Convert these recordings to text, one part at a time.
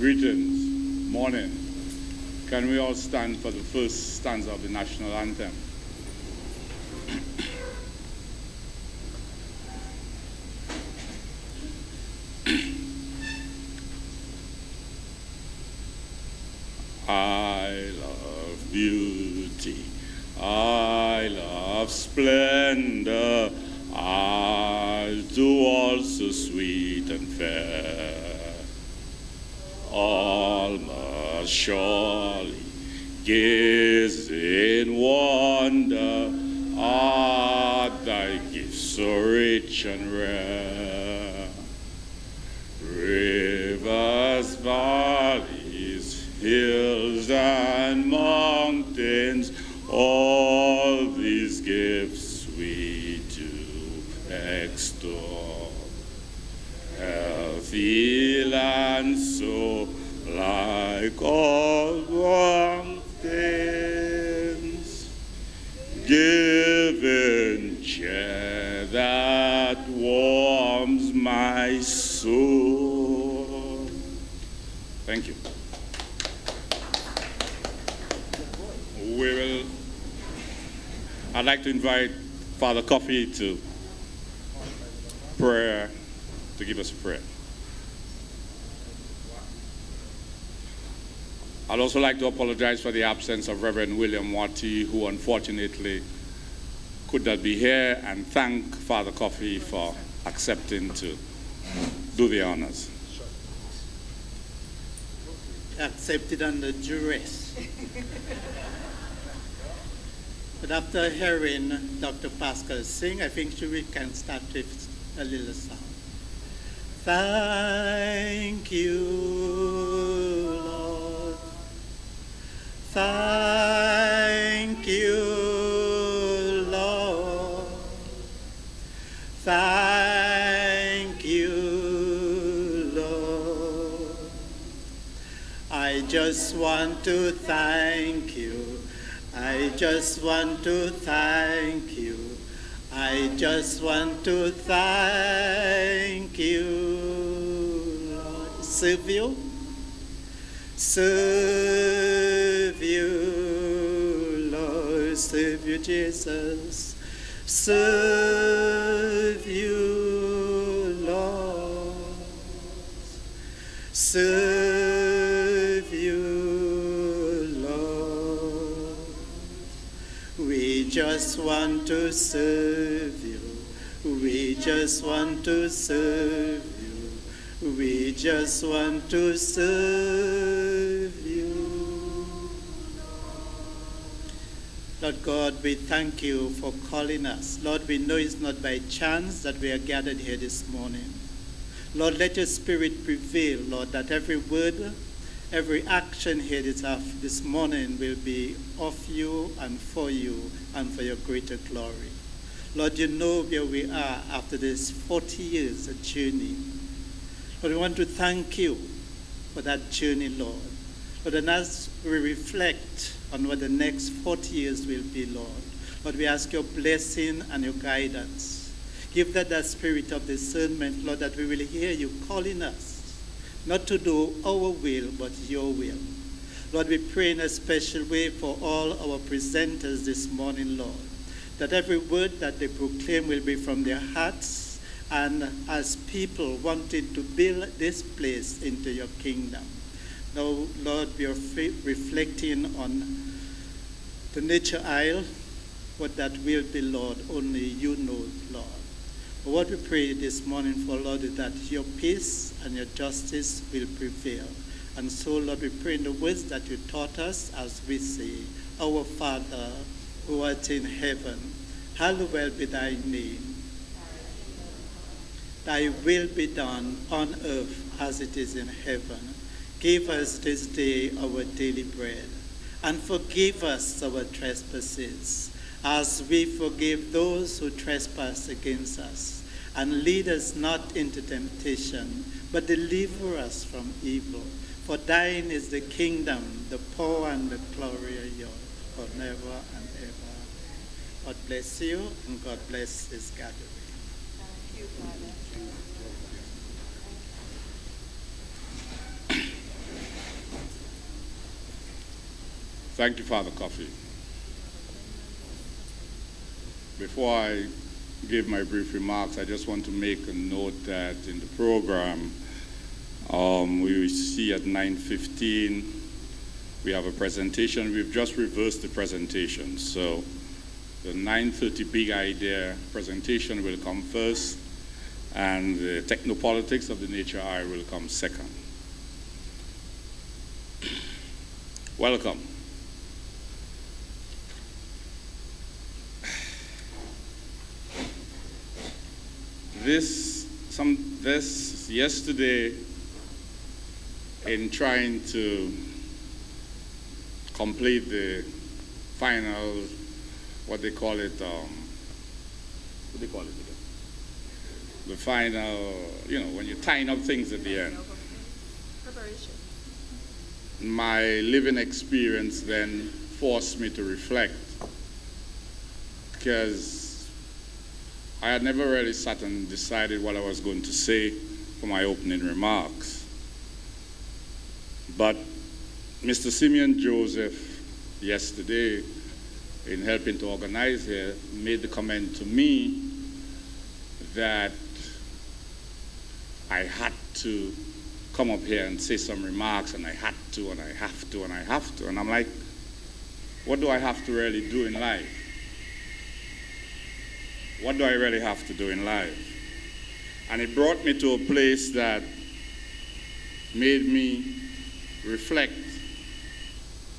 Greetings, morning. Can we all stand for the first stanza of the national anthem? I love beauty, I love splendor, I do also sweet and fair. All must surely gaze in wonder at thy gifts so rich and rare. Rivers, valleys, hills and mountains, all these gifts we do extol. Healthy land so like all mountains, giving cheer that warms my soul. Thank you. I'd like to invite Father Coffee to prayer, to give us a prayer. I'd also like to apologize for the absence of Reverend William Wati, who unfortunately could not be here, and thank Father Coffee for accepting to do the honors. Accepted under duress. But after hearing Dr. Pascal sing, I think we can start with a little song. Thank you, Lord. Thank you, Lord. Thank you, Lord. I just want to thank you. I just want to thank you. I just want to thank you, Lord. Serve you. Serve you, Lord. Serve you, Jesus. Serve you, Lord. Serve you, Lord. We just want to serve you. We just want to serve you. We just want to serve you. Lord God, we thank you for calling us. Lord, we know it's not by chance that we are gathered here this morning. Lord, let your spirit prevail, Lord, that every word, every action here this morning will be of you and for your greater glory. Lord, you know where we are after this 40 years of journey. Lord, we want to thank you for that journey, Lord. Lord, and as we reflect on what the next 40 years will be, Lord, we ask your blessing and your guidance. Give that spirit of discernment, Lord, that we will hear you calling us, not to do our will, but your will. Lord, we pray in a special way for all our presenters this morning, Lord, that every word that they proclaim will be from their hearts and as people wanting to build this place into your kingdom. Now, Lord, we are reflecting on the nature aisle. What that will be, Lord, only you know, Lord. But what we pray this morning for, Lord, is that your peace and your justice will prevail. And so, Lord, we pray in the words that you taught us as we say, Our Father, who art in heaven, hallowed be thy name. Thy will be done on earth as it is in heaven. Give us this day our daily bread, and forgive us our trespasses, as we forgive those who trespass against us. And lead us not into temptation, but deliver us from evil. For thine is the kingdom, the power, and the glory of yours, forever and ever. God bless you, and God bless this gathering. Thank you, Father. Thank you, Father Coffee. Before I give my brief remarks, I just want to make a note that in the program, we see at 9:15, we have a presentation. We've just reversed the presentation. So the 9:30 big idea presentation will come first, and the techno-politics of the nature eye will come second. Welcome. This yesterday, in trying to complete the final, what they call it again? The final, you know, when you're tying up things at the end. Preparation. My living experience then forced me to reflect, because I had never really sat and decided what I was going to say for my opening remarks. But Mr. Simeon Joseph, yesterday, in helping to organize here, made the comment to me that I had to come up here and say some remarks, and I had to, and I have to, and I have to. And I'm like, what do I have to really do in life? What do I really have to do in life? And it brought me to a place that made me reflect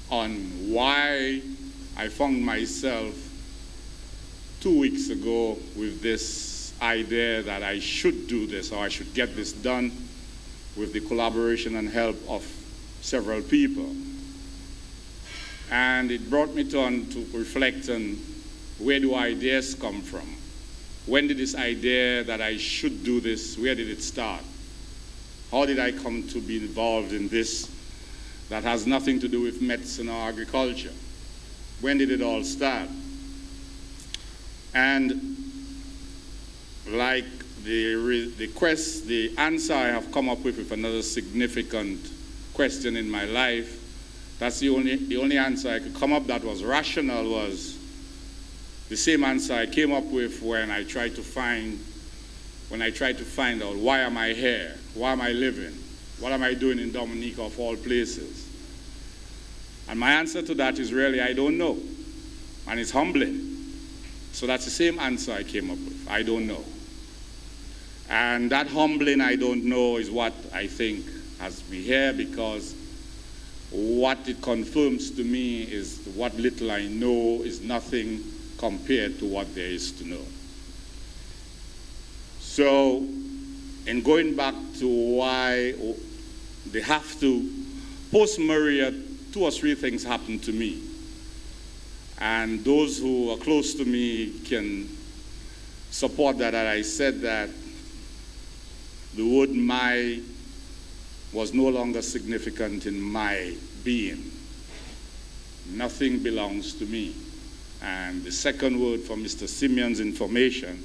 on why I found myself 2 weeks ago with this idea that I should do this, or I should get this done with the collaboration and help of several people. And it brought me to reflect on, where do ideas come from? When did this idea that I should do this, where did it start? How did I come to be involved in this that has nothing to do with medicine or agriculture? When did it all start? And like the answer I have come up with another significant question in my life, that's the only answer I could come up that was rational, was the same answer I came up with when I tried to find out, why am I here? Why am I living? What am I doing in Dominica of all places? And my answer to that is really, I don't know. And it's humbling. So that's the same answer I came up with. I don't know. And that humbling I don't know is what I think has me here, because what it confirms to me is what little I know is nothing compared to what there is to know. So, in going back to why they have to, post-Maria, 2 or 3 things happened to me. And those who are close to me can support that I said that the word "my" was no longer significant in my being. Nothing belongs to me. And the second word for Mr. Simeon's information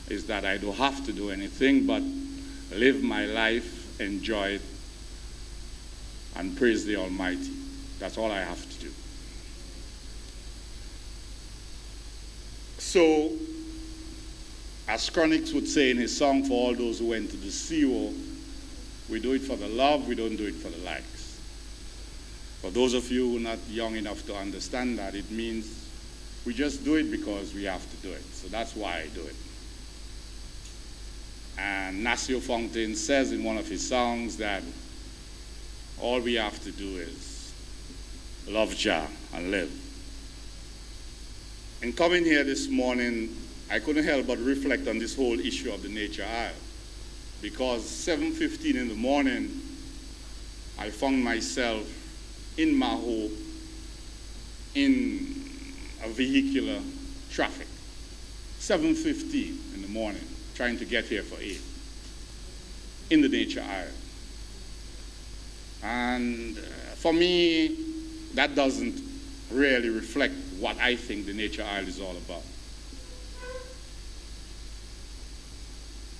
is that I don't have to do anything but live my life, enjoy it, and praise the Almighty. That's all I have to do. So, as Chronix would say in his song, for all those who went to the CO, we do it for the love, we don't do it for the likes. For those of you who are not young enough to understand that, it means we just do it because we have to do it. So that's why I do it. And Nasio Fontaine says in one of his songs that all we have to do is love Jah and live. In coming here this morning, I couldn't help but reflect on this whole issue of the nature aisle, because 7:15 in the morning, I found myself in Maho in a vehicular traffic. 7:15 in the morning, trying to get here for 8, in the nature aisle. And for me, that doesn't really reflect what I think the nature aisle is all about.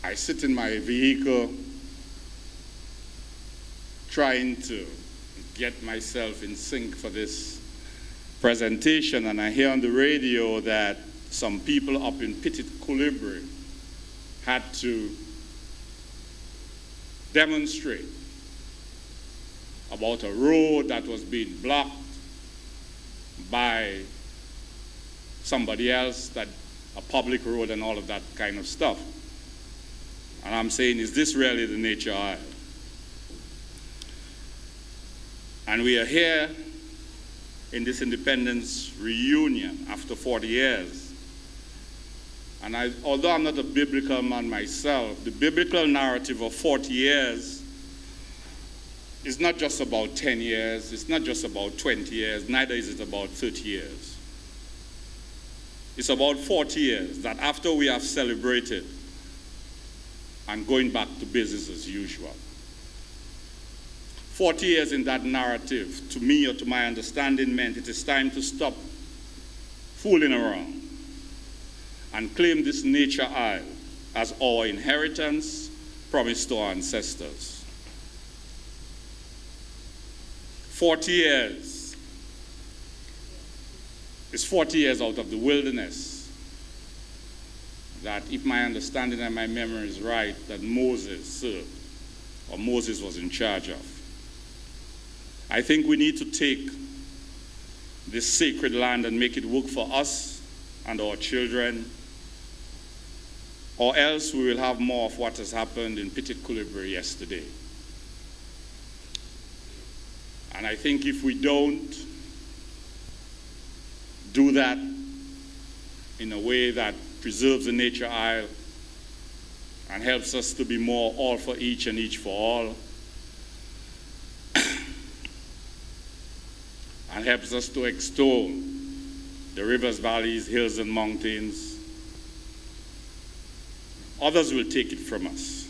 I sit in my vehicle trying to get myself in sync for this presentation, and I hear on the radio that some people up in Petit Colibri had to demonstrate about a road that was being blocked by somebody else, that a public road and all of that kind of stuff. And I'm saying, is this really the nature aisle? And we are here in this independence reunion after 40 years. And although I'm not a biblical man myself, the biblical narrative of 40 years is not just about 10 years, it's not just about 20 years, neither is it about 30 years. It's about 40 years that after we have celebrated and going back to business as usual. 40 years in that narrative, to me or to my understanding, meant it is time to stop fooling around and claim this nature isle as our inheritance promised to our ancestors. 40 years is 40 years out of the wilderness that, if my understanding and my memory is right, that Moses served, or Moses was in charge of. I think we need to take this sacred land and make it work for us and our children, or else we will have more of what has happened in Petit Colibri yesterday. And I think if we don't do that in a way that preserves the nature isle and helps us to be more all for each and each for all, and helps us to extol the rivers, valleys, hills, and mountains, others will take it from us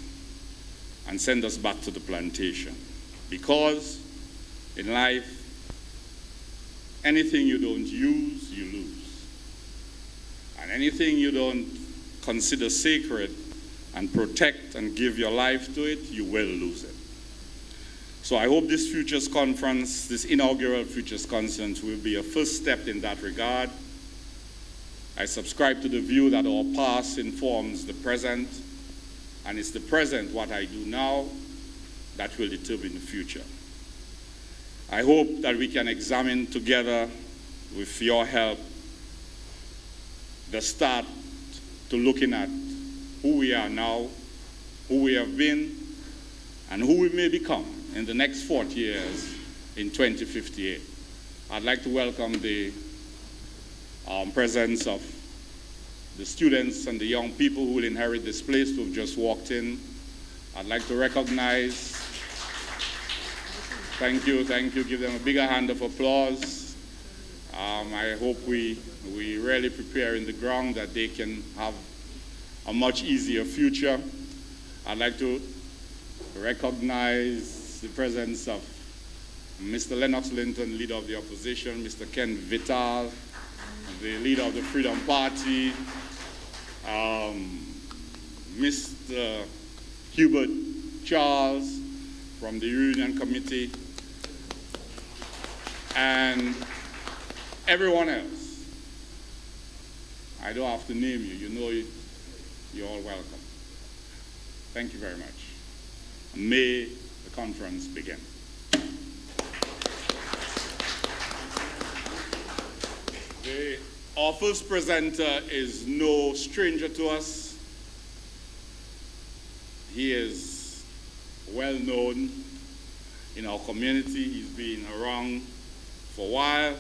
and send us back to the plantation. Because in life, anything you don't use, you lose. And anything you don't consider sacred and protect and give your life to it, you will lose it. So I hope this Futures Conference, this inaugural Futures Conference, will be a first step in that regard. I subscribe to the view that our past informs the present, and it's the present, what I do now, that will determine the future. I hope that we can examine together, with your help, the start to looking at who we are now, who we have been, and who we may become in the next 40 years in 2058. I'd like to welcome the presence of the students and the young people who will inherit this place who have just walked in. I'd like to recognize, thank you, give them a bigger hand of applause. I hope we really prepare in the ground that they can have a much easier future. I'd like to recognize the presence of Mr. Lennox Linton, leader of the opposition, Mr. Ken Vital, the leader of the Freedom Party, Mr. Hubert Charles from the Union Committee, and everyone else. I don't have to name you. You know you're all welcome. Thank you very much. May the conference begin. Our first presenter is no stranger to us. He is well known in our community. He's been around for a while.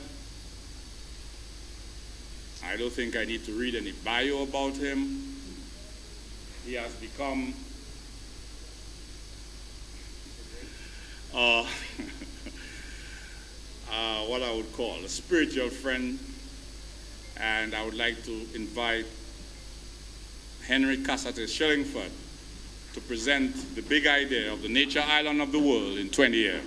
I don't think I need to read any bio about him. He has become what I would call a spiritual friend, and I would like to invite Henry Cassate Shillingford to present the big idea of the nature island of the world in 20 years.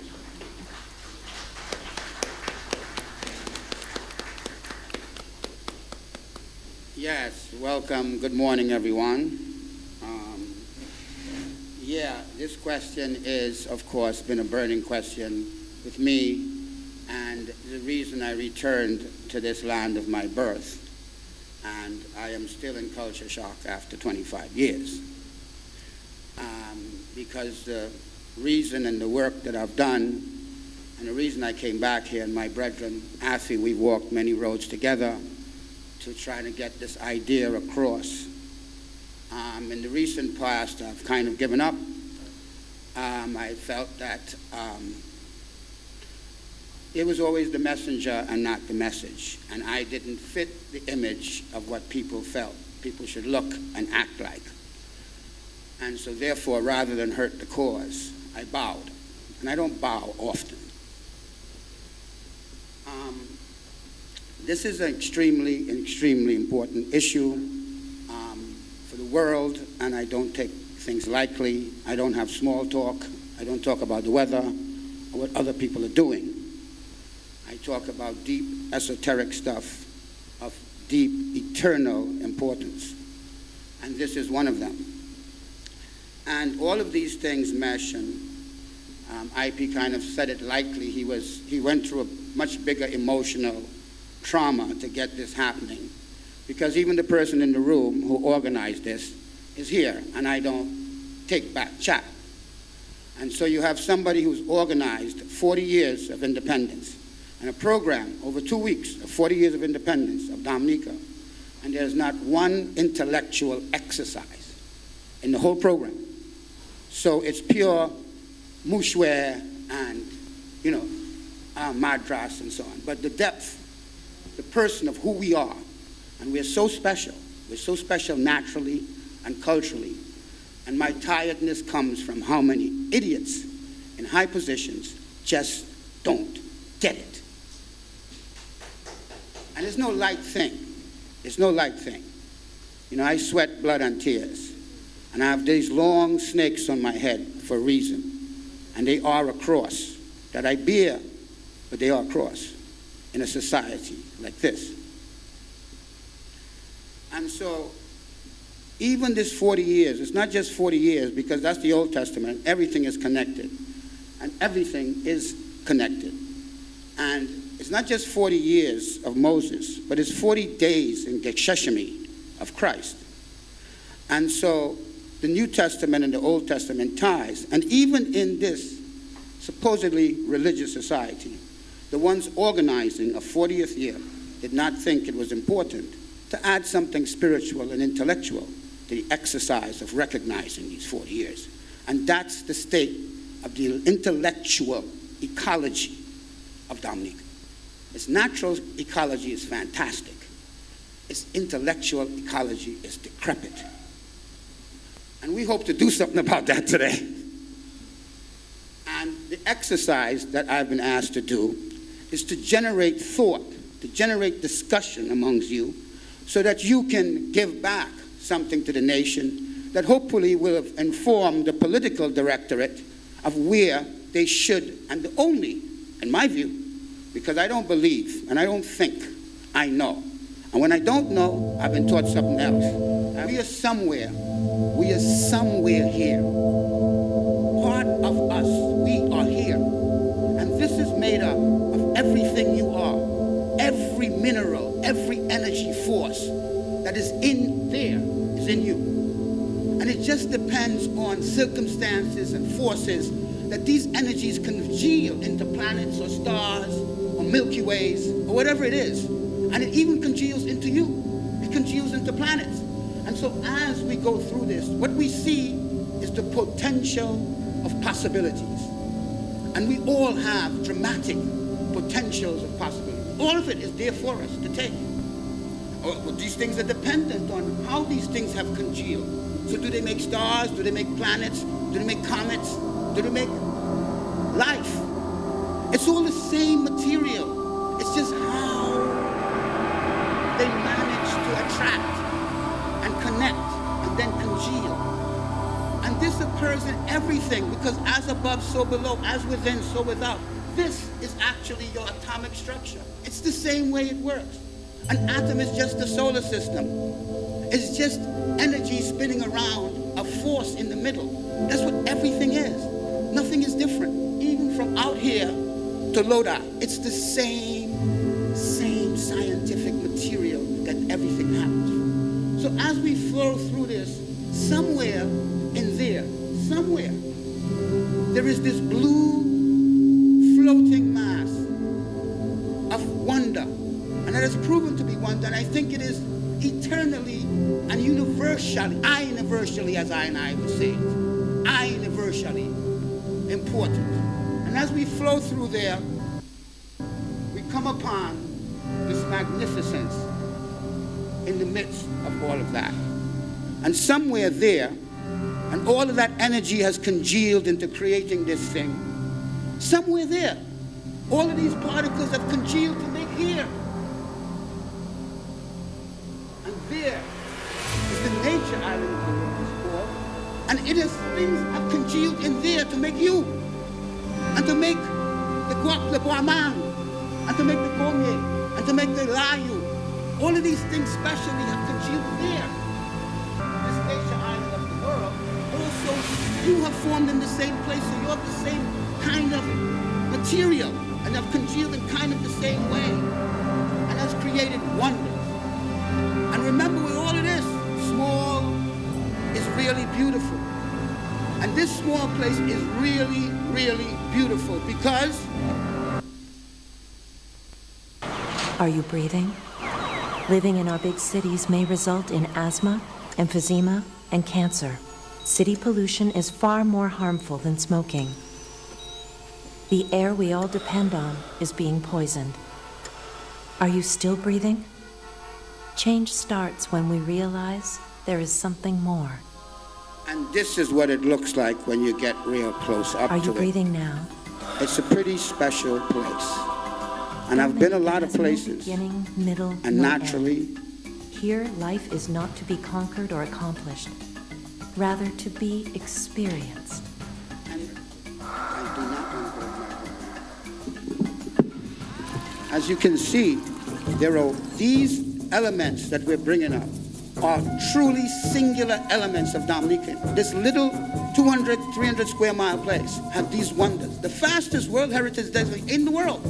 Yes, welcome. Good morning, everyone. This question is, of course, been a burning question with me and the reason I returned to this land of my birth. And I am still in culture shock after 25 years. Because the reason and the work that I've done, and the reason I came back here, and my brethren, Afi, we've walked many roads together to try to get this idea across. In the recent past, I've kind of given up. I felt that it was always the messenger and not the message, and I didn't fit the image of what people felt people should look and act like. And so therefore, rather than hurt the cause, I bowed. And I don't bow often. This is an extremely important issue for the world, and I don't take things lightly. I don't have small talk. I don't talk about the weather or what other people are doing. I talk about deep esoteric stuff of deep eternal importance. And this is one of them. And all of these things mesh, and IP kind of said it lightly. He went through a much bigger emotional trauma to get this happening, because even the person in the room who organized this is here, and I don't take back chat. And so you have somebody who's organized 40 years of independence, and a program over 2 weeks of 40 years of independence of Dominica, and there's not one intellectual exercise in the whole program. So it's pure mushware and, madras and so on. But the depth, the person of who we are, and we're so special. We're so special naturally and culturally. And my tiredness comes from how many idiots in high positions just don't get it. And it's no light thing. It's no light thing. I sweat blood and tears. And I have these long snakes on my head for a reason. And they are a cross that I bear, but they are a cross in a society like this. And so, even this 40 years, it's not just 40 years, because that's the Old Testament. Everything is connected. And everything is connected. And it's not just 40 years of Moses, but it's 40 days in Gethsemane of Christ. And so, the New Testament and the Old Testament ties. And even in this supposedly religious society, the ones organizing a 40th year did not think it was important to add something spiritual and intellectual to the exercise of recognizing these 40 years. And that's the state of the intellectual ecology of Dominica. Its natural ecology is fantastic. Its intellectual ecology is decrepit. And we hope to do something about that today. And the exercise that I've been asked to do is to generate thought, to generate discussion amongst you, so that you can give back something to the nation that hopefully will inform the political directorate of where they should, and only, in my view, because I don't believe and I don't think, I know. And when I don't know, I've been taught something else. We are somewhere here. Part of us, we are here. And this is made up of everything you are. Every mineral, every energy force that is in there is in you. And it just depends on circumstances and forces that these energies congeal into planets or stars or Milky Ways or whatever it is. And it even congeals into you. It congeals into planets. And so as we go through this, what we see is the potential of possibilities. And we all have dramatic potentials of possibilities. All of it is there for us to take. Well, these things are dependent on how these things have congealed. So do they make stars? Do they make planets? Do they make comets? Do they make life? It's all the same material. It's just how they manage to attract and connect and then congeal. And this occurs in everything, because as above, so below, as within, so without. This is actually your atomic structure. It's the same way it works. An atom is just the solar system. It's just energy spinning around a force in the middle. That's what everything is. Nothing is different. Even from out here to Lodi. It's the same scientific material that everything happens from. So as we flow through this, somewhere in there, there is this blue floating mass of wonder. And that is proven to be wonder, and I think it is eternally and universally, as I would say it, universally important. And as we flow through there, we come upon this magnificence in the midst of all of that. And somewhere there, and all of that energy has congealed into creating this thing. Somewhere there, all of these particles have congealed to make here. And there is the nature island of the world is called. And it is things have congealed in there to make you. And to make the Guamang. And to make the Gomye. And to make the Layu. All of these things specially have congealed there. This nature island of the world, also you have formed in the same place, so you're the same kind of material and have congealed in kind of the same way and has created wonders. And remember, with all of this, small is really beautiful. And this small place is really, really beautiful because... Are you breathing? Living in our big cities may result in asthma, emphysema, and cancer. City pollution is far more harmful than smoking. The air we all depend on is being poisoned. Are you still breathing? Change starts when we realize there is something more. And this is what it looks like when you get real close up to it. Are you breathing now? It's a pretty special place. And I've been a lot of places. Beginning, middle, and naturally. Here, life is not to be conquered or accomplished, rather to be experienced. As you can see, there are these elements that we're bringing up are truly singular elements of Dominica. This little 200, 300 square mile place have these wonders. The fastest World Heritage Desert in the world,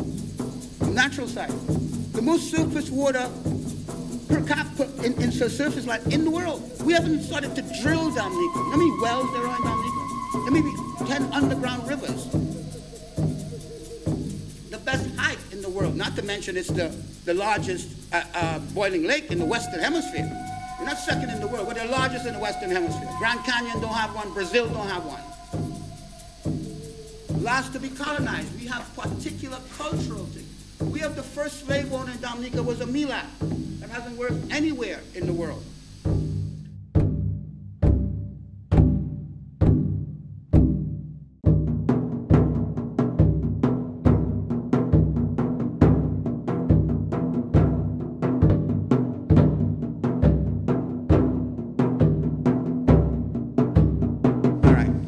natural site. The most surface water per capita in surface life in the world. We haven't started to drill Dominica. How many wells there are in Dominica? There may be 10 underground rivers. The best hike in the world, not to mention it's the largest boiling lake in the Western Hemisphere. We're not second in the world, we're the largest in the Western Hemisphere. Grand Canyon don't have one, Brazil don't have one. Last to be colonized, we have particular cultural things. We have the first slave owner in Dominica was a Mila that hasn't worked anywhere in the world.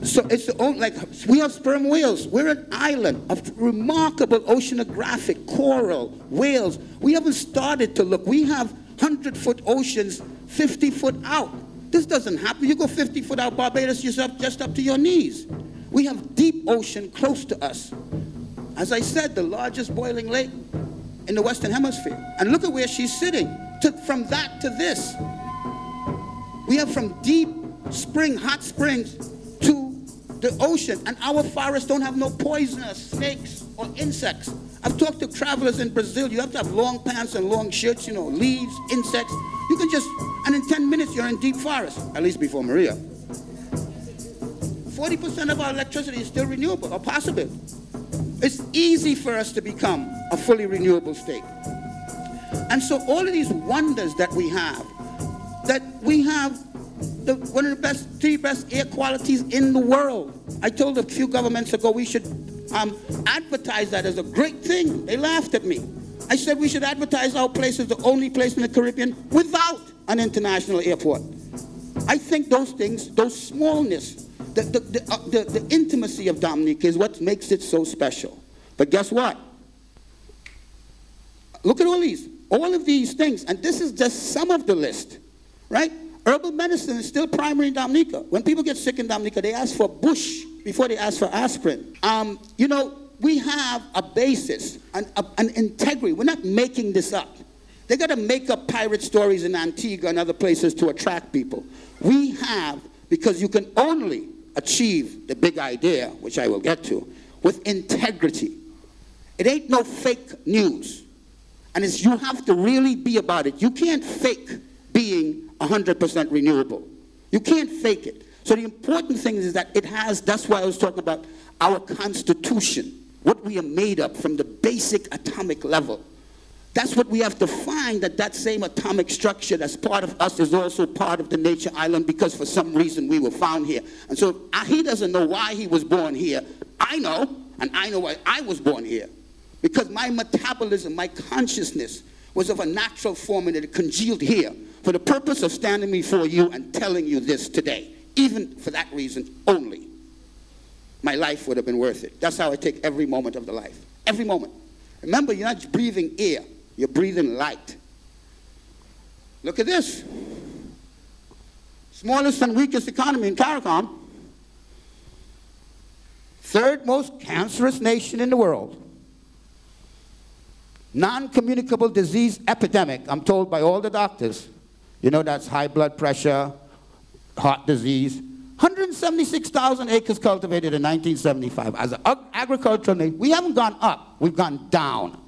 So it's like we have sperm whales. We're an island of remarkable oceanographic coral whales. We haven't started to look. We have 100-foot oceans 50 foot out. This doesn't happen. You go 50 foot out, Barbados, you're just up to your knees. We have deep ocean close to us. As I said, the largest boiling lake in the Western Hemisphere. And look at where she's sitting. From that to this. We have from deep spring, hot springs, to the ocean, and our forests don't have no poisonous snakes or insects. I've talked to travelers in Brazil. You have to have long pants and long shirts, you know, leaves, insects. You can just, and in 10 minutes you're in deep forest, at least before Maria. 40% of our electricity is still renewable or possible. It's easy for us to become a fully renewable state. And so all of these wonders that we have one of the three best air qualities in the world. I told a few governments ago we should advertise that as a great thing. They laughed at me. I said we should advertise our place as the only place in the Caribbean without an international airport. I think those things, those smallness, the intimacy of Dominica is what makes it so special. But guess what? Look at all of these things, and this is just some of the list, right? Herbal medicine is still primary in Dominica. When people get sick in Dominica, they ask for bush before they ask for aspirin. You know, we have a basis, an integrity. We're not making this up. They got to make up pirate stories in Antigua and other places to attract people. We have, because you can only achieve the big idea, which I will get to, with integrity. It ain't no fake news. And it's, you have to really be about it. You can't fake being 100% renewable. You can't fake it. So the important thing is that it has, that's why I was talking about our Constitution, what we are made of from the basic atomic level. That's what we have to find, that that same atomic structure that's part of us is also part of the nature island, because for some reason we were found here. And so he doesn't know why he was born here. I know, and I know why I was born here. Because my metabolism, my consciousness was of a natural form, and it congealed here for the purpose of standing before you and telling you this today. Even for that reason only, my life would have been worth it. That's how I take every moment of the life. Every moment. Remember, you're not breathing air. You're breathing light. Look at this. Smallest and weakest economy in CARICOM. Third most cancerous nation in the world. Non-communicable disease epidemic, I'm told by all the doctors. You know, that's high blood pressure, heart disease. 176,000 acres cultivated in 1975. As an agricultural nation, we haven't gone up, we've gone down.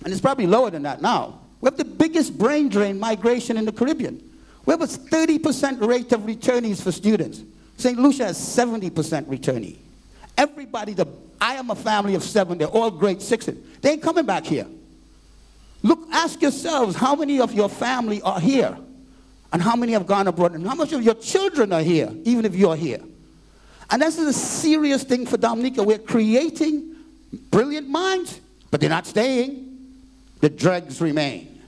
And it's probably lower than that now. We have the biggest brain drain migration in the Caribbean. We have a 30% rate of returnees for students. St. Lucia has 70% returnee. Everybody, I am a family of 7, they're all grade 6. They ain't coming back here. Look, ask yourselves, how many of your family are here? And how many have gone abroad? And how much of your children are here, even if you're here? And this is a serious thing for Dominica. We're creating brilliant minds, but they're not staying. The dregs remain.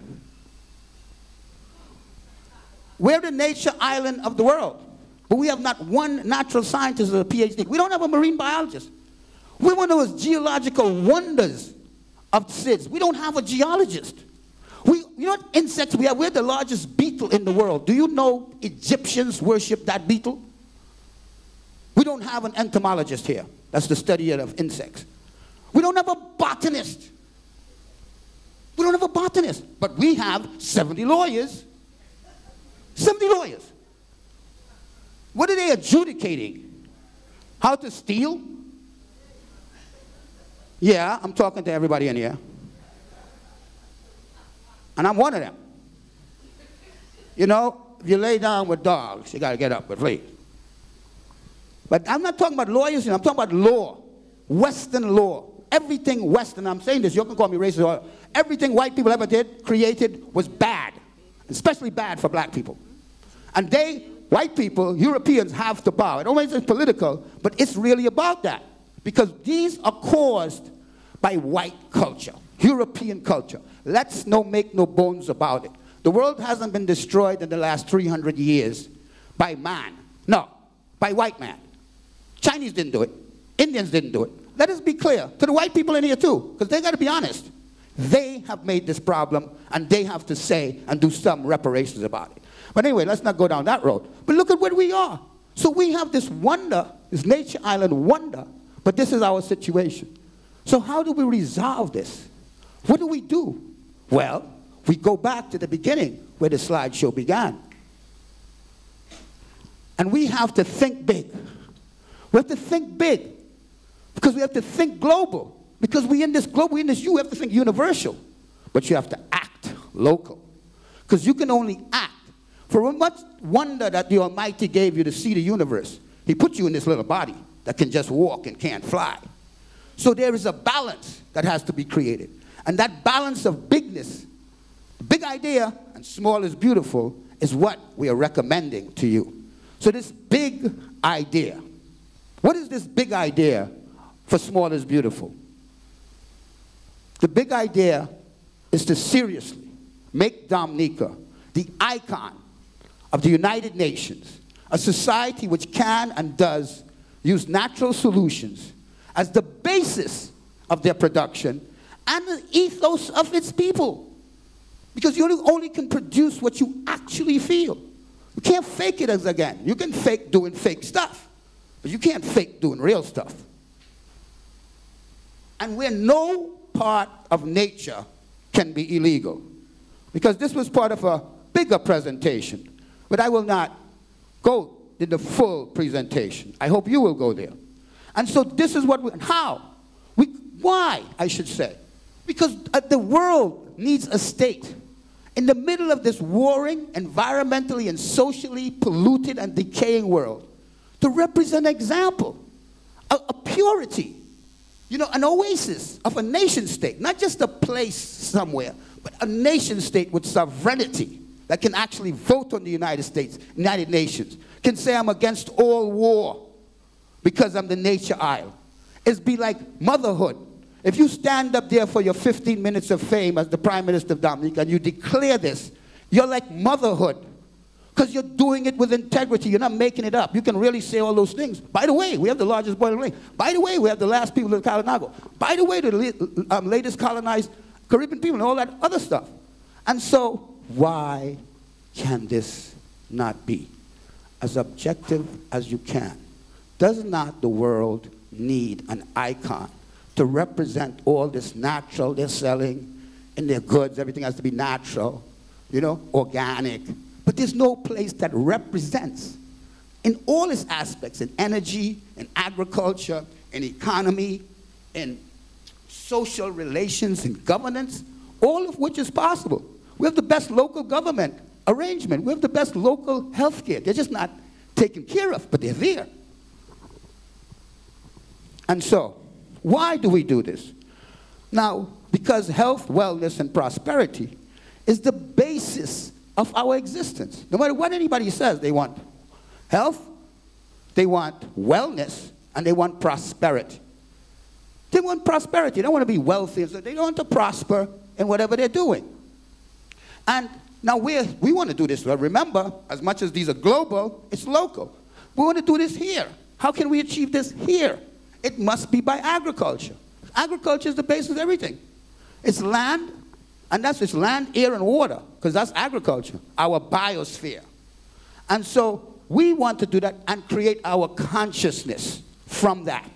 We're the nature island of the world, but we have not one natural scientist or a PhD. We don't have a marine biologist. We're one of those geological wonders of SIDS. We don't have a geologist. You know what insects we have? We're the largest beetle in the world. Do you know Egyptians worship that beetle? We don't have an entomologist here. That's the study of insects. We don't have a botanist. We don't have a botanist. But we have 70 lawyers. 70 lawyers. What are they adjudicating? How to steal? Yeah, I'm talking to everybody in here. And I'm one of them. You know, if you lay down with dogs, you got to get up with fleas. But I'm not talking about lawyers, I'm talking about law. Western law. Everything Western, I'm saying this, you can call me racist, or everything white people ever did, created, was bad. Especially bad for black people. And they, white people, Europeans, have to bow. It always is political, but it's really about that. Because these are caused by white culture, European culture. Let's make no bones about it. The world hasn't been destroyed in the last 300 years by man. No, by white man. Chinese didn't do it. Indians didn't do it. Let us be clear to the white people in here too, because they got to be honest. They have made this problem, and they have to say and do some reparations about it. But anyway, let's not go down that road. But look at where we are. So we have this wonder, this nature island wonder, but this is our situation. So how do we resolve this? What do we do? Well, we go back to the beginning where the slideshow began. And we have to think big. We have to think big because we have to think global. Because we in this global, we in this you have to think universal. But you have to act local. Because you can only act. For much wonder that the Almighty gave you to see the universe, He put you in this little body that can just walk and can't fly. So there is a balance that has to be created. And that balance of bigness, big idea and small is beautiful, is what we are recommending to you. So this big idea, what is this big idea for small is beautiful? The big idea is to seriously make Dominica the icon of the United Nations, a society which can and does use natural solutions as the basis of their production and the ethos of its people. Because you only can produce what you actually feel. You can't fake it as again. You can fake doing fake stuff. But you can't fake doing real stuff. And where no part of nature can be illegal. Because this was part of a bigger presentation. But I will not go in the full presentation. I hope you will go there. And so this is what why, I should say. Because the world needs a state in the middle of this warring, environmentally and socially polluted and decaying world to represent an example, a purity, you know, an oasis of a nation state, not just a place somewhere, but a nation state with sovereignty that can actually vote on the United Nations, can say I'm against all war because I'm the nature isle. It's be like motherhood. If you stand up there for your 15 minutes of fame as the Prime Minister of Dominica and you declare this, you're like motherhood because you're doing it with integrity. You're not making it up. You can really say all those things. By the way, we have the largest boiling lake. By the way, we have the last people of Kalinago. By the way, the latest colonized Caribbean people and all that other stuff. And so, why can this not be? As objective as you can. Does not the world need an icon to represent all this natural they're selling in their goods? Everything has to be natural, you know, organic. But there's no place that represents in all its aspects, in energy, in agriculture, in economy, in social relations, in governance, all of which is possible. We have the best local government arrangement. We have the best local health care. They're just not taken care of, but they're there. And so, why do we do this? Now, because health, wellness, and prosperity is the basis of our existence. No matter what anybody says, they want health, they want wellness, and they want prosperity. They want prosperity. They don't want to be wealthy. They don't want to prosper in whatever they're doing. And now we want to do this. Well, remember, as much as these are global, it's local. We want to do this here. How can we achieve this here? It must be by agriculture. Agriculture is the basis of everything. It's land, and it's land, air, and water, because that's agriculture, our biosphere. And so we want to do that and create our consciousness from that.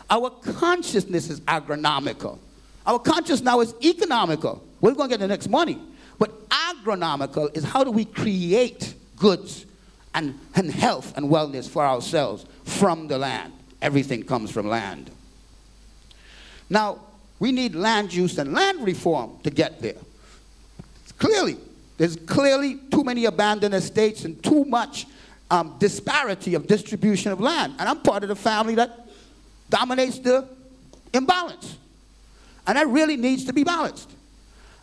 Our consciousness is agronomical. Our consciousness now is economical. We're going to get the next money. But agronomical is how do we create goods and health and wellness for ourselves from the land. Everything comes from land. Now, we need land use and land reform to get there. There's clearly too many abandoned estates and too much disparity of distribution of land. And I'm part of the family that dominates the imbalance. And that really needs to be balanced.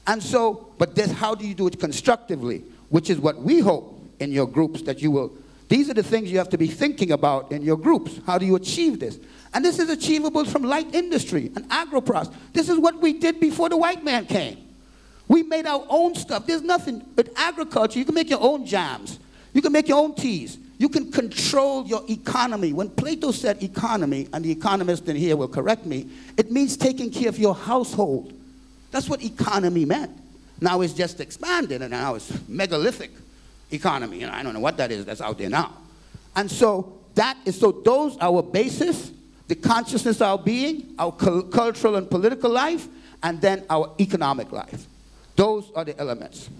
And so, but how do you do it constructively? Which is what we hope in your groups that you will. These are the things you have to be thinking about in your groups. How do you achieve this? And this is achievable from light industry and agro-process. This is what we did before the white man came. We made our own stuff. There's nothing, but agriculture, you can make your own jams. You can make your own teas. You can control your economy. When Plato said economy, and the economist in here will correct me, it means taking care of your household. That's what economy meant. Now it's just expanded, and now it's megalithic economy. You know, I don't know what that is that's out there now. And so those are our basis, the consciousness of our being, our cultural and political life, and then our economic life. Those are the elements.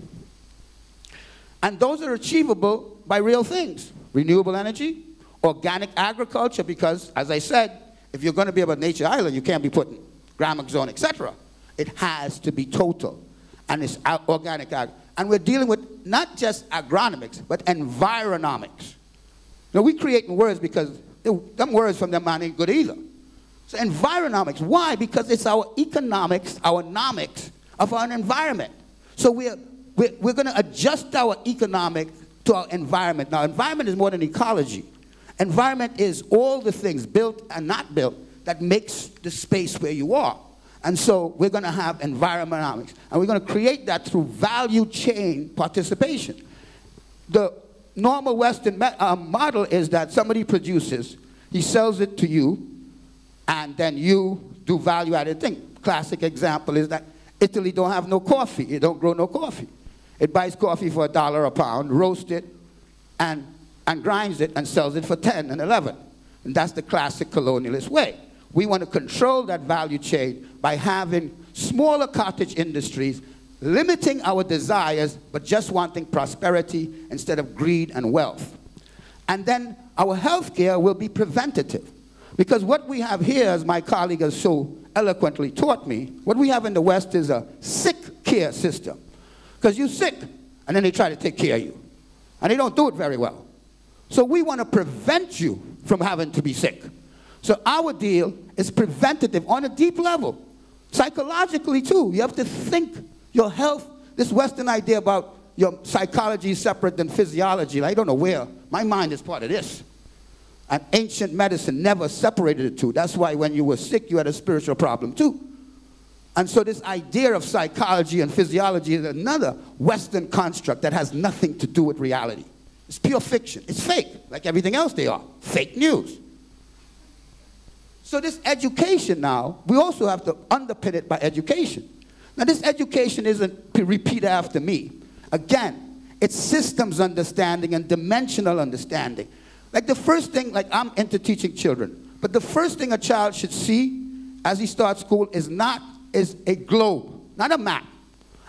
And those are achievable by real things. Renewable energy, organic agriculture, because, as I said, if you're going to be a nature island, you can't be putting Grammar Zone, etc. It has to be total, and it's organic ag. And we're dealing with not just agronomics, but environomics. Now, we creating words because them words from them ain't good either. So environomics, why? Because it's our economics, our nomics of our environment. So we're going to adjust our economic to our environment. Now, environment is more than ecology. Environment is all the things built and not built that makes the space where you are. And so we're going to have environmentonomics. And we're going to create that through value chain participation. The normal Western model is that somebody produces, he sells it to you, and then you do value-added thing. Classic example is that Italy don't have no coffee. It don't grow no coffee. It buys coffee for $1 a pound, roasts it, and grinds it, and sells it for 10 and 11. And that's the classic colonialist way. We want to control that value chain by having smaller cottage industries, limiting our desires, but just wanting prosperity instead of greed and wealth. And then our healthcare will be preventative. Because what we have here, as my colleague has so eloquently taught me, what we have in the West is a sick care system. Because you're sick, and then they try to take care of you. And they don't do it very well. So we want to prevent you from having to be sick. So our deal is preventative on a deep level. Psychologically, too. You have to think your health, this Western idea about your psychology is separate than physiology. I don't know where. My mind is part of this. And ancient medicine never separated the two. That's why when you were sick, you had a spiritual problem, too. And so this idea of psychology and physiology is another Western construct that has nothing to do with reality. It's pure fiction. It's fake, like everything else they are. Fake news. So this education now, we also have to underpin it by education. Now this education isn't repeat after me. Again, it's systems understanding and dimensional understanding. Like the first thing, like I'm into teaching children, but the first thing a child should see as he starts school is a globe, not a map,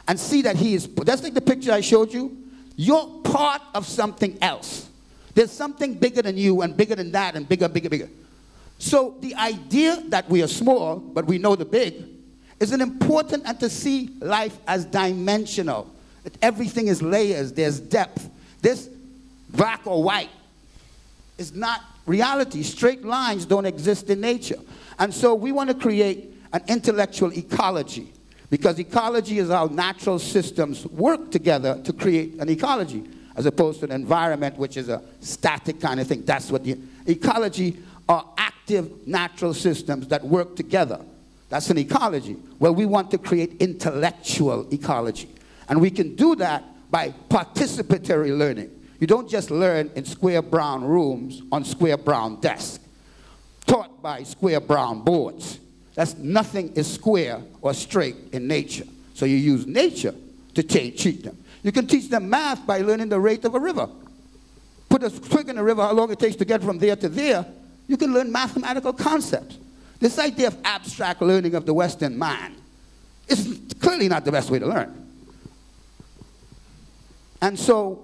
and see that he is, that's like the picture I showed you. You're part of something else. There's something bigger than you and bigger than that and bigger, bigger, bigger. So the idea that we are small, but we know the big, is an important, and to see life as dimensional. That everything is layers, there's depth. This black or white is not reality. Straight lines don't exist in nature. And so we want to create an intellectual ecology, because ecology is how natural systems work together to create an ecology, as opposed to an environment which is a static kind of thing. That's what the ecology are, active natural systems that work together. That's an ecology. Well, we want to create intellectual ecology. And we can do that by participatory learning. You don't just learn in square brown rooms on square brown desks, taught by square brown boards. That's nothing is square or straight in nature. So you use nature to teach them. You can teach them math by learning the rate of a river. Put a twig in the river, how long it takes to get from there to there. You can learn mathematical concepts. This idea of abstract learning of the Western mind is clearly not the best way to learn. And so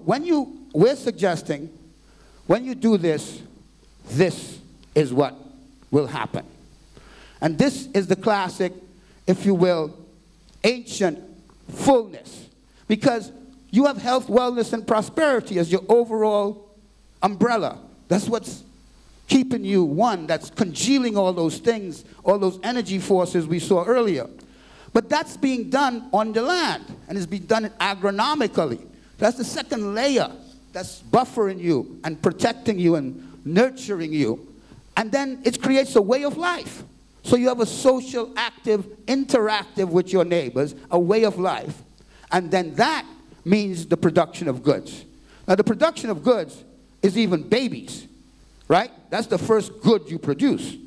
we're suggesting, when you do this, this is what will happen. And this is the classic, if you will, ancient fullness. Because you have health, wellness, and prosperity as your overall umbrella. That's what's keeping you one, that's congealing all those things, all those energy forces we saw earlier. But that's being done on the land, and it's being done agronomically. That's the second layer that's buffering you and protecting you and nurturing you. And then it creates a way of life. So you have a social, active, interactive with your neighbors, a way of life. And then that means the production of goods. Now the production of goods is even babies, right? That's the first good you produce,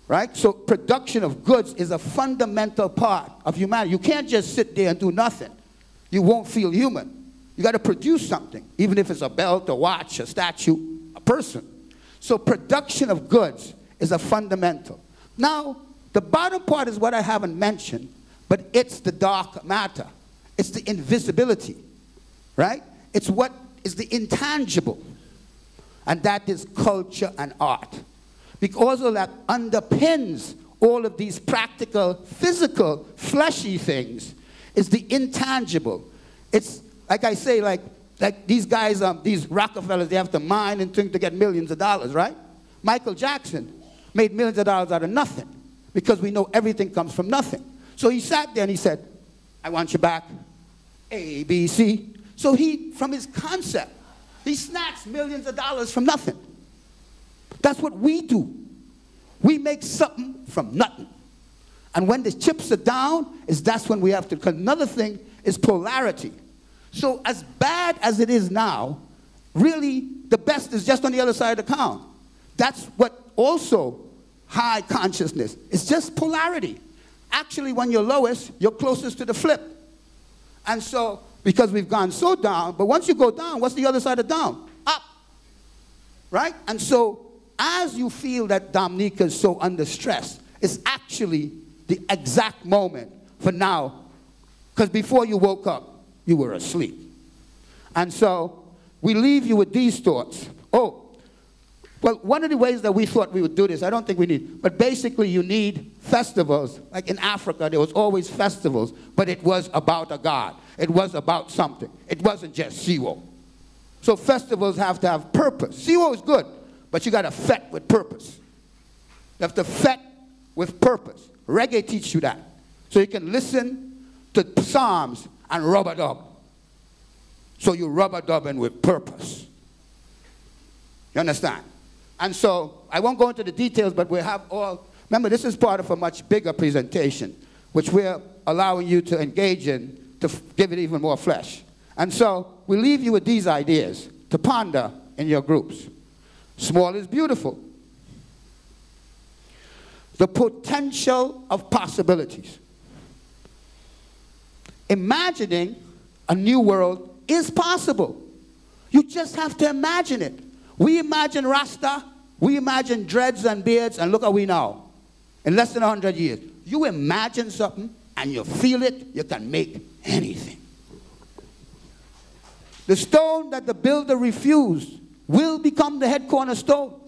right? So production of goods is a fundamental part of humanity. You can't just sit there and do nothing. You won't feel human. You got to produce something, even if it's a belt, a watch, a statue, a person. So production of goods is a fundamental. Now, the bottom part is what I haven't mentioned, but it's the dark matter. It's the invisibility, right? It's what is the intangible, and that is culture and art. Because of that underpins all of these practical, physical, fleshy things is the intangible. It's, like I say, like these guys, these Rockefellers, they have to mine and think to get millions of dollars, right? Michael Jackson made millions of dollars out of nothing, because we know everything comes from nothing. So he sat there and he said, I want you back, A, B, C. So he, from his concept, he snatched millions of dollars from nothing. That's what we do. We make something from nothing. And when the chips are down, that's when we have to, because another thing is polarity. So as bad as it is now, really the best is just on the other side of the coin. That's what also high consciousness, it's just polarity. Actually, when you're lowest, you're closest to the flip. And so, because we've gone so down, but once you go down, what's the other side of down? Up. Right? And so, as you feel that Dominica is so under stress, it's actually the exact moment for now, because before you woke up, you were asleep. And so we leave you with these thoughts. Oh, well, one of the ways that we thought we would do this, I don't think we need, but basically you need festivals. Like in Africa, there was always festivals, but it was about a god. It was about something. It wasn't just Siwo. So festivals have to have purpose. Siwo is good, but you got to fet with purpose. You have to fet with purpose. Reggae teaches you that. So you can listen to psalms and rub-a-dub. So you rub-a-dubbing with purpose. You understand? And so I won't go into the details, but we have all, remember this is part of a much bigger presentation, which we're allowing you to engage in to give it even more flesh. And so we leave you with these ideas to ponder in your groups. Small is beautiful. The potential of possibilities. Imagining a new world is possible. You just have to imagine it. We imagine Rasta, we imagine dreads and beards, and look how we now. In less than 100 years. You imagine something and you feel it, you can make anything. The stone that the builder refused will become the head cornerstone.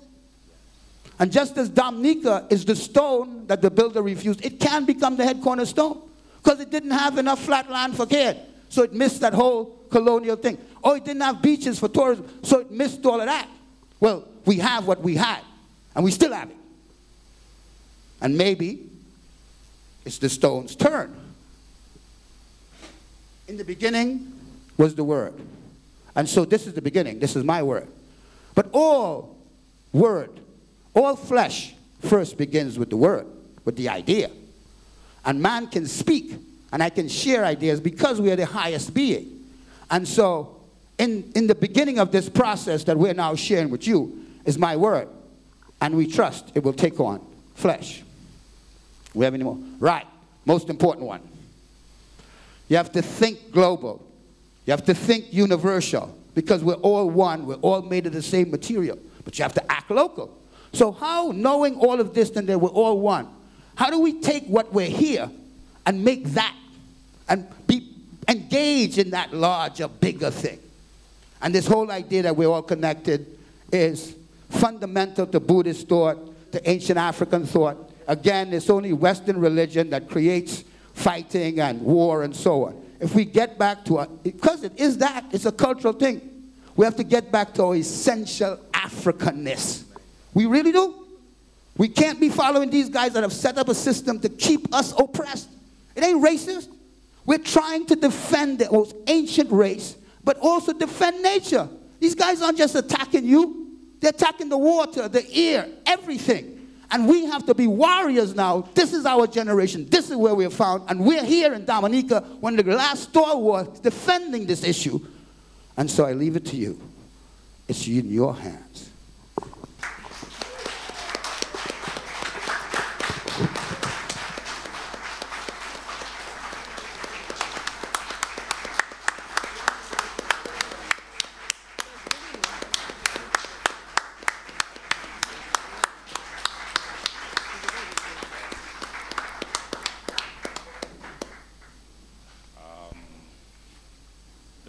And just as Dominica is the stone that the builder refused, it can become the head cornerstone. Because it didn't have enough flat land for care. So it missed that whole colonial thing. Or it didn't have beaches for tourism, so it missed all of that. Well, we have what we had, and we still have it. And maybe it's the stone's turn. In the beginning was the Word. And so this is the beginning. This is my word. But all word, all flesh first begins with the word, with the idea. And man can speak, and I can share ideas because we are the highest being. And so in the beginning of this process that we're now sharing with you is my word. And we trust it will take on flesh. We have any more? Right. Most important one. You have to think global. You have to think universal, because we're all one. We're all made of the same material. But you have to act local. So how, knowing all of this and that we're all one, how do we take what we're here and make that and be engaged in that larger, bigger thing? And this whole idea that we're all connected is fundamental to Buddhist thought, to ancient African thought. Again, it's only Western religion that creates fighting and war and so on. If we get back to because it is that, it's a cultural thing. We have to get back to our essential Africanness. We really do. We can't be following these guys that have set up a system to keep us oppressed. It ain't racist. We're trying to defend the most ancient race, but also defend nature. These guys aren't just attacking you. They're attacking the water, the air, everything. And we have to be warriors now. This is our generation. This is where we're found. And we're here in Dominica, one of the last stalwarts defending this issue. And so I leave it to you. It's in your hands.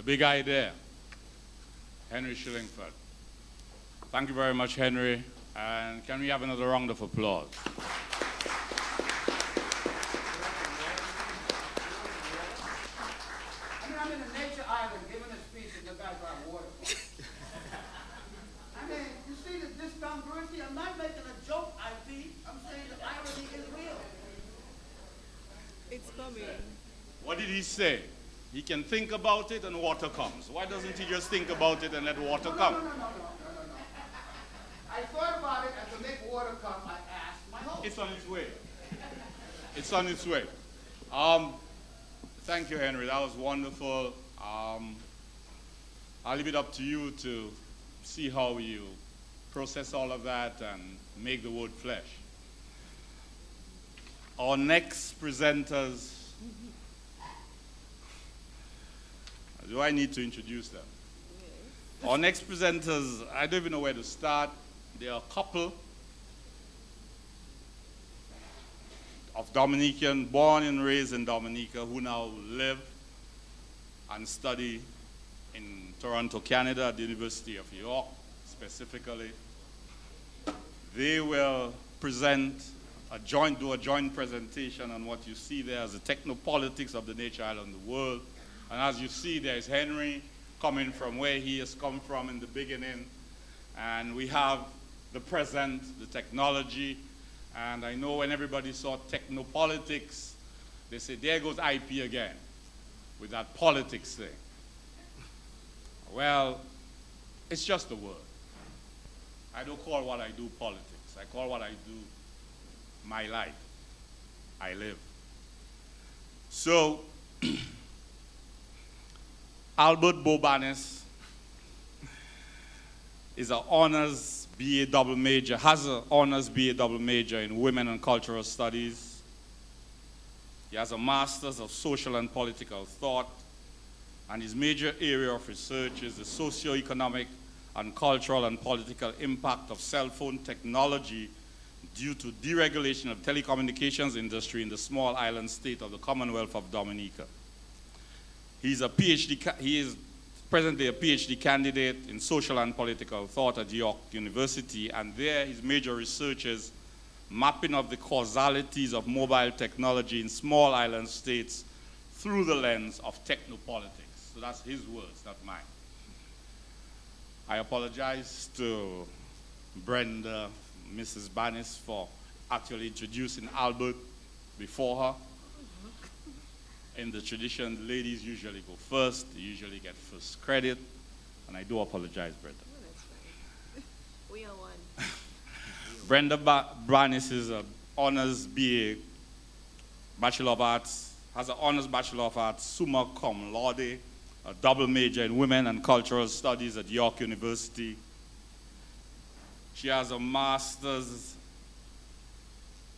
Big idea, Henry Shillingford. Thank you very much, Henry. And can we have another round of applause? I'm in a nature island giving a speech and the guys brought water. I mean, you see this congruency? I'm not making a joke, IP. I'm saying the irony is real. It's coming. What did he say? He can think about it and water comes. Why doesn't he just think about it and let water come? No. I thought about it, and to make water come, I asked my host. It's on its way. It's on its way. Thank you, Henry. That was wonderful. I'll leave it up to you to see how you process all of that and make the word flesh. Our next presenters, do I need to introduce them? Yes. Our next presenters, I don't even know where to start. There are a couple of Dominican, born and raised in Dominica, who now live and study in Toronto, Canada, at the University of York, specifically. They will do a joint presentation on what you see there as the techno-politics of the nature island of the world. And as you see, there's Henry coming from where he has come from in the beginning. And we have the present, the technology. And I know when everybody saw techno-politics, they say, there goes IP again, with that politics thing. Well, it's just a word. I don't call what I do politics. I call what I do my life. I live. So, Albert Bobanis is an honors BA double major, has an honors BA double major in Women and Cultural Studies. He has a master's of social and political thought, and his major area of research is the socio-economic and cultural and political impact of cell phone technology due to deregulation of telecommunications industry in the small island state of the Commonwealth of Dominica. He is presently a PhD candidate in social and political thought at York University, and there his major research is mapping of the causalities of mobile technology in small island states through the lens of techno-politics. So that's his words, not mine. I apologize to Brenda, Mrs. Banis, for actually introducing Albert before her. In the tradition, the ladies usually go first. They usually get first credit. And I do apologize, Brenda. Oh, that's fine. We are one. Brenda Banis is an honors BA, Bachelor of Arts, has an honors Bachelor of Arts, summa cum laude, a double major in Women and Cultural Studies at York University. She has a master's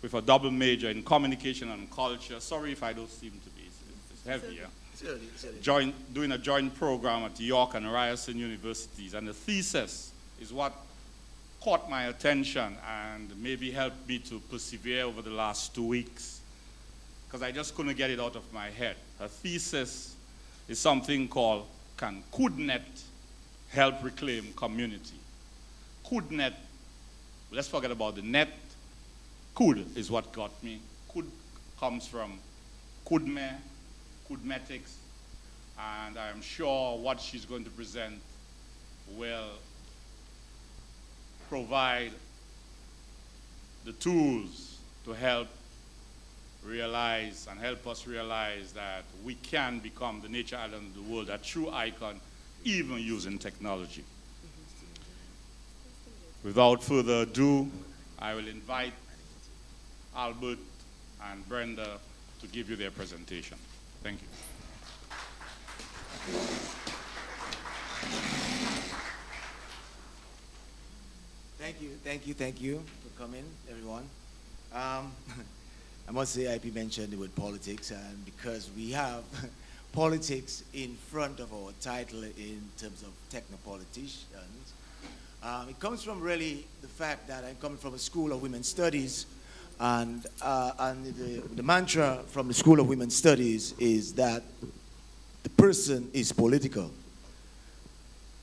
with a double major in Communication and Culture. Sorry if I don't seem to be, it's heavier. Doing a joint program at York and Ryerson Universities. And the thesis is what caught my attention and maybe helped me to persevere over the last 2 weeks, because I just couldn't get it out of my head. Her thesis is something called, could net help reclaim community? Could net, let's forget about the net. Could is what got me. Could comes from Kudme, Kudmetics, and I am sure what she's going to present will provide the tools to help realize and help us realize that we can become the nature island of the world, a true icon, even using technology. Without further ado, I will invite Albert and Brenda to give you their presentation. Thank you. Thank you for coming, everyone. I must say, IP mentioned the word politics, and because we have politics in front of our title in terms of techno-politicians, it comes from really the fact that I'm coming from a School of Women's Studies, and the mantra from the School of Women's Studies is that the person is political.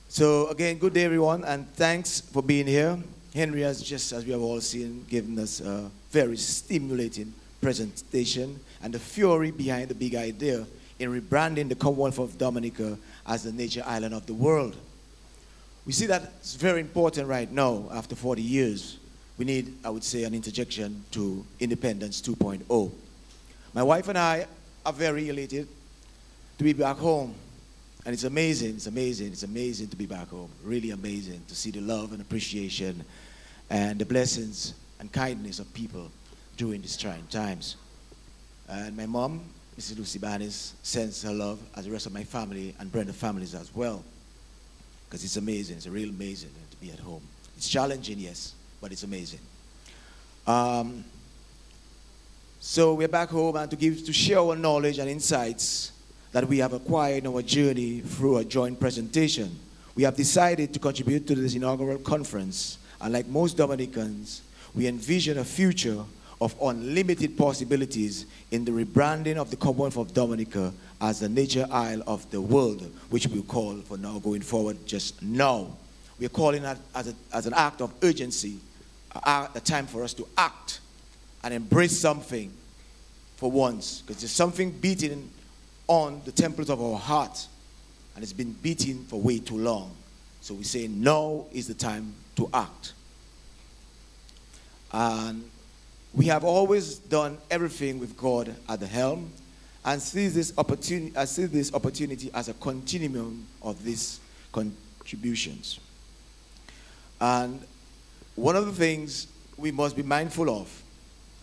So again, good day everyone, and thanks for being here. Henry has, just as we have all seen, given us a very stimulating presentation and the fury behind the big idea in rebranding the Commonwealth of Dominica as the nature island of the world. We see that it's very important right now, after 40 years. We need, I would say, an interjection to Independence 2.0. My wife and I are very elated to be back home. And it's amazing to be back home. Really amazing to see the love and appreciation and the blessings and kindness of people during these trying times. And my mom, Mrs. Lucy Banis, sends her love, as the rest of my family and Brenda families as well. Because it's amazing, it's real amazing to be at home. It's challenging, yes, but it's amazing. So we're back home, and to share our knowledge and insights that we have acquired in our journey through a joint presentation. We have decided to contribute to this inaugural conference And like most Dominicans, we envision a future of unlimited possibilities in the rebranding of the Commonwealth of Dominica as the nature isle of the world, which we call for now going forward just now. We're calling that as an act of urgency, a time for us to act and embrace something for once, because there's something beating on the temples of our heart, and it's been beating for way too long. So we say now is the time to act. And we have always done everything with God at the helm, and see this opportunity as a continuum of these contributions. And one of the things we must be mindful of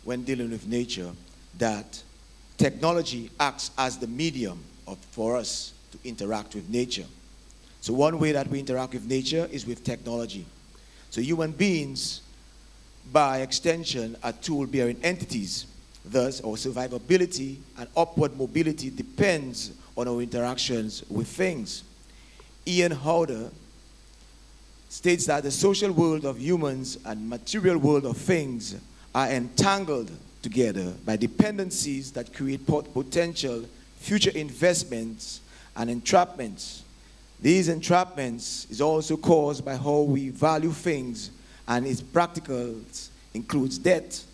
when dealing with nature, that technology acts as the medium for us to interact with nature. So one way that we interact with nature is with technology. So human beings, by extension, are tool-bearing entities. Thus, our survivability and upward mobility depends on our interactions with things. Ian Howder states that the social world of humans and material world of things are entangled together by dependencies that create potential future investments and entrapments. These entrapments is also caused by how we value things, and its practicals includes debt,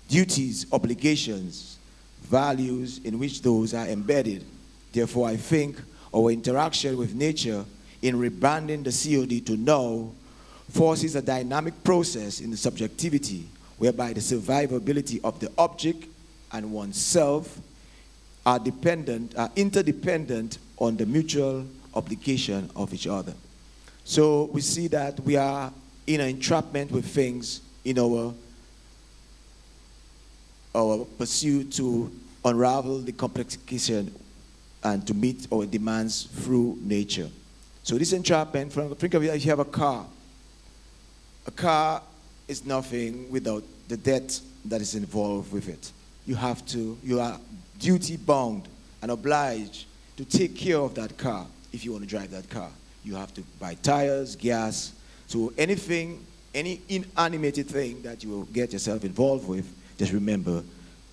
duties, obligations, values in which those are embedded. Therefore, I think our interaction with nature in rebranding the COD to now forces a dynamic process in the subjectivity whereby the survivability of the object and oneself are interdependent on the mutual obligation of each other. So we see that we are in an entrapment with things in our pursuit to unravel the complexification and to meet our demands through nature. So this entrapment, think of it as you have a car. A car is nothing without the debt that is involved with it. You are duty bound and obliged to take care of that car if you want to drive that car. You have to buy tires, gas. So anything, any inanimated thing that you will get yourself involved with, just remember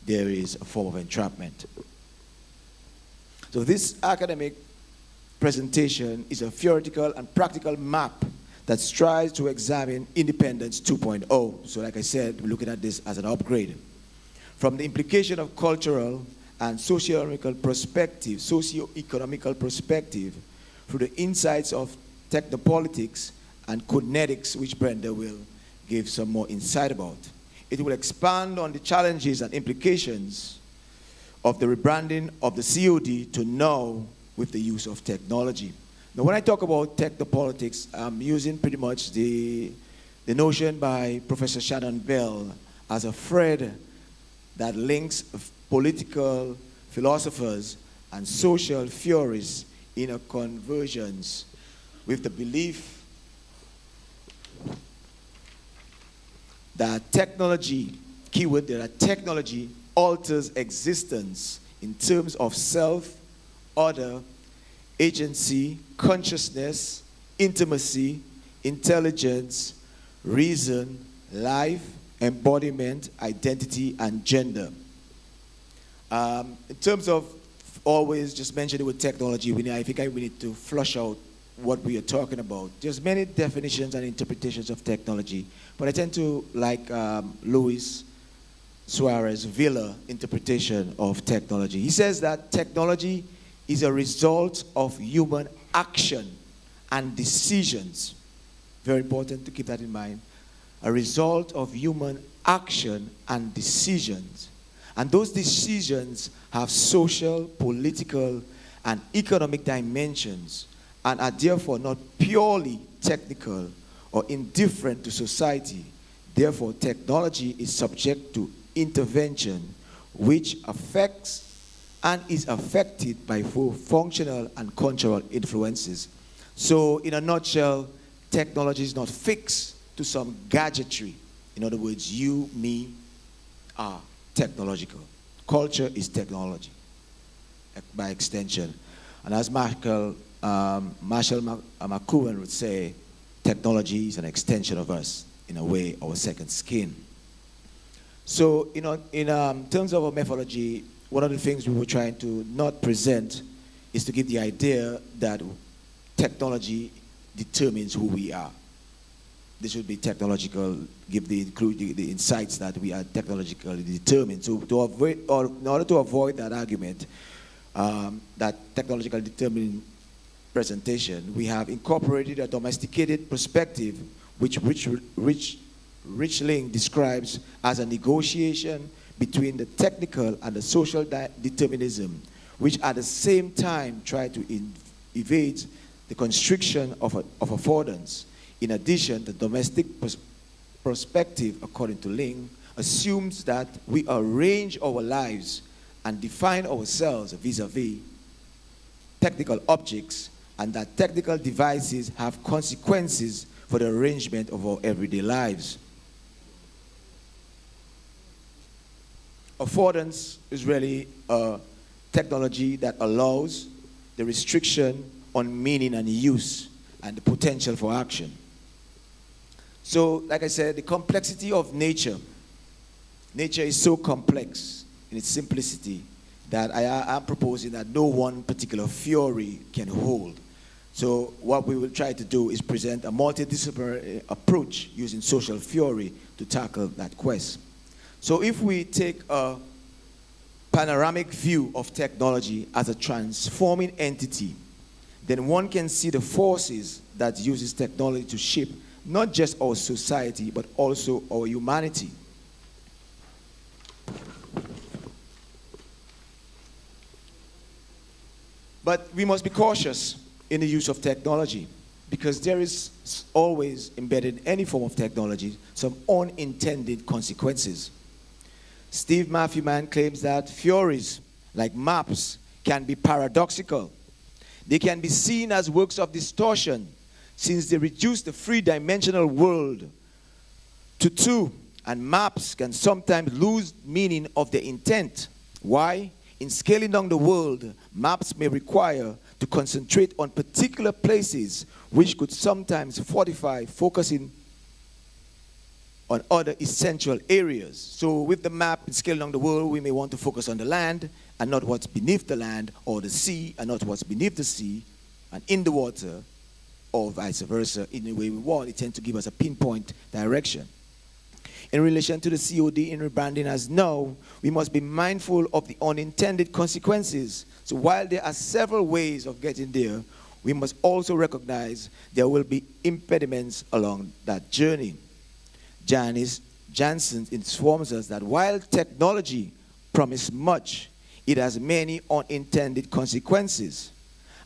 there is a form of entrapment. So this academic presentation is a theoretical and practical map that strives to examine independence 2.0. So like I said, we're looking at this as an upgrade. From the implication of cultural and socio-economical perspective, through the insights of techno-politics and kinetics, which Brenda will give some more insight about. It will expand on the challenges and implications of the rebranding of the COD to now with the use of technology. Now, when I talk about techno-politics, I'm using pretty much the notion by Professor Shannon Bell as a thread that links political philosophers and social theorists in a convergence with the belief that technology, keyword there, that technology alters existence in terms of self, order, agency, consciousness, intimacy, intelligence, reason, life, embodiment, identity, and gender. In terms of always just mentioning with technology, I think we need to flush out what we are talking about. There's many definitions and interpretations of technology, but I tend to like Luis Suarez Villa interpretation of technology. He says that technology is a result of human action and decisions. Very important to keep that in mind. A result of human action and decisions. And those decisions have social, political, and economic dimensions and are therefore not purely technical or indifferent to society. Therefore, technology is subject to intervention which affects and is affected by both functional and cultural influences. So, in a nutshell, technology is not fixed to some gadgetry. In other words, you, me, are technological. Culture is technology, by extension. And as Marshall McLuhan would say, technology is an extension of us, in a way, our second skin. So, in terms of our methodology, one of the things we were trying to not present is to give the idea that technology determines who we are. This should be technological, include the insights that we are technologically determined. So in order to avoid that argument, that technologically determined presentation, we have incorporated a domesticated perspective which Rich Ling describes as a negotiation between the technical and the social determinism, which at the same time try to evade the constriction of affordance. In addition, the domestic perspective, according to Ling, assumes that we arrange our lives and define ourselves vis-a-vis technical objects, and that technical devices have consequences for the arrangement of our everyday lives. Affordance is really a technology that allows the restriction on meaning and use and the potential for action. So, like I said, the complexity of nature. Nature is so complex in its simplicity that I'm proposing that no one particular theory can hold. So what we will try to do is present a multidisciplinary approach using social theory to tackle that quest. So if we take a panoramic view of technology as a transforming entity, then one can see the forces that uses technology to shape not just our society, but also our humanity. But we must be cautious in the use of technology, because there is always embedded in any form of technology some unintended consequences. Steve Matthewman claims that theories like maps can be paradoxical. They can be seen as works of distortion, since they reduce the three-dimensional world to two, and maps can sometimes lose meaning of their intent. Why? In scaling down the world, maps may require to concentrate on particular places, which could sometimes fortify focusing on other essential areas. So with the map and scaling down the world, we may want to focus on the land and not what's beneath the land, or the sea and not what's beneath the sea and in the water, or vice versa. In the way we want, it tends to give us a pinpoint direction. In relation to the COD in rebranding as now, we must be mindful of the unintended consequences. So while there are several ways of getting there, we must also recognize there will be impediments along that journey. Janice Jansen informs us that while technology promises much, it has many unintended consequences,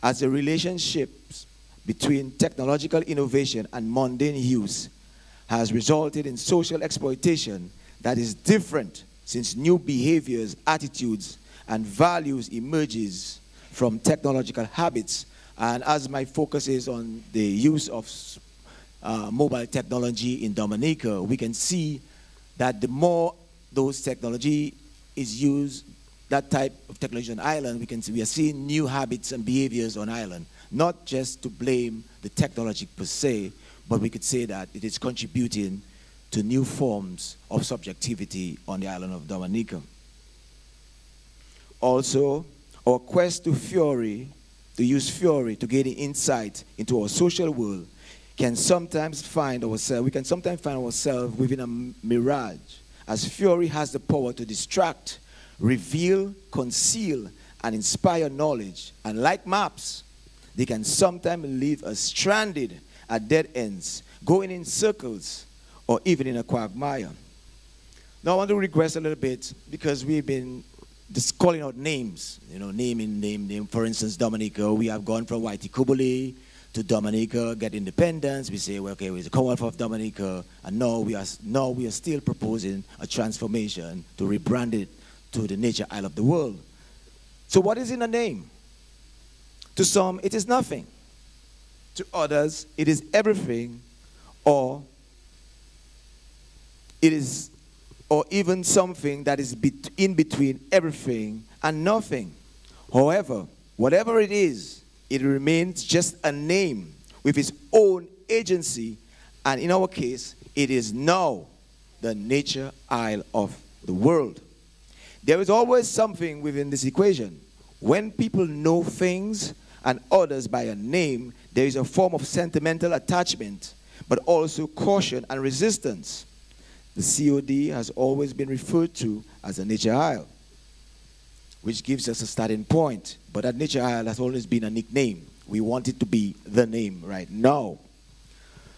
as the relationships between technological innovation and mundane use has resulted in social exploitation that is different, since new behaviors, attitudes, and values emerges from technological habits. And as my focus is on the use of mobile technology in Dominica, we can see that the more those technology is used, that type of technology on island, we are seeing new habits and behaviors on island. Not just to blame the technology per se, but we could say that it is contributing to new forms of subjectivity on the island of Dominica. Also, our quest to use theory to gain insight into our social world, we can sometimes find ourselves within a mirage, as theory has the power to distract, reveal, conceal, and inspire knowledge. And like maps, they can sometimes leave us stranded at dead ends, going in circles, or even in a quagmire. Now I want to regress a little bit, because we've been just calling out names, name. For instance, Dominica, we have gone from Whitey Kubuli to Dominica, get independence. We say, well, okay, we're the Commonwealth of Dominica, and now we are still proposing a transformation to rebrand it to the Nature Isle of the World. So what is in a name? To some, it is nothing. To others, it is everything, or even something that is in between everything and nothing. However, whatever it is, it remains just a name with its own agency, and in our case, it is now the nature isle of the world. There is always something within this equation. When people know things and others by a name, there is a form of sentimental attachment, but also caution and resistance. The COD has always been referred to as a nature isle, which gives us a starting point. But that nature isle has always been a nickname. We want it to be the name right now.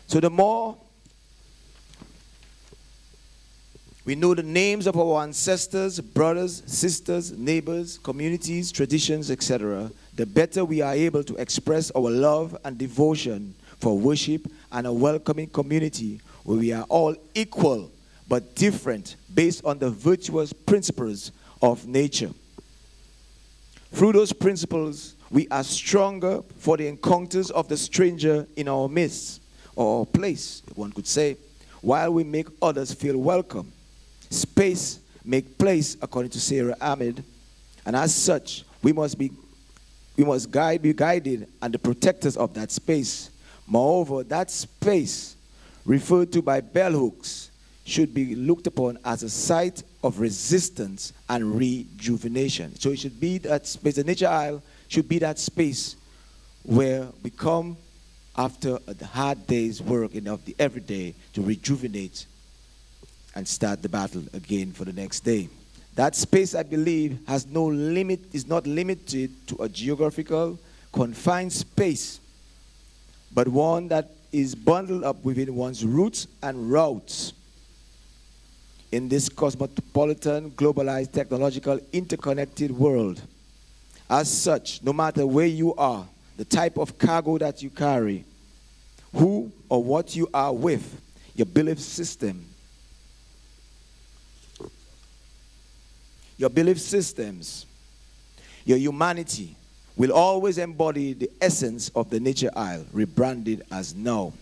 So the more we know the names of our ancestors, brothers, sisters, neighbors, communities, traditions, etc., the better we are able to express our love and devotion for worship and a welcoming community where we are all equal but different based on the virtuous principles of nature. Through those principles, we are stronger for the encounters of the stranger in our midst, or place, one could say, while we make others feel welcome. Space make place, according to Sarah Ahmed, and as such, we must be guided and the protectors of that space. Moreover, that space, referred to by bell hooks, should be looked upon as a site of resistance and rejuvenation. So it should be that space. The nature isle should be that space where we come after a hard day's work of the everyday to rejuvenate and start the battle again for the next day. That space, I believe, has no limit, is not limited to a geographical confined space, but one that is bundled up within one's roots and routes in this cosmopolitan, globalized, technological, interconnected world. As such, no matter where you are, the type of cargo that you carry, who or what you are with, your belief system, your belief systems, your humanity will always embody the essence of the nature isle, rebranded as now.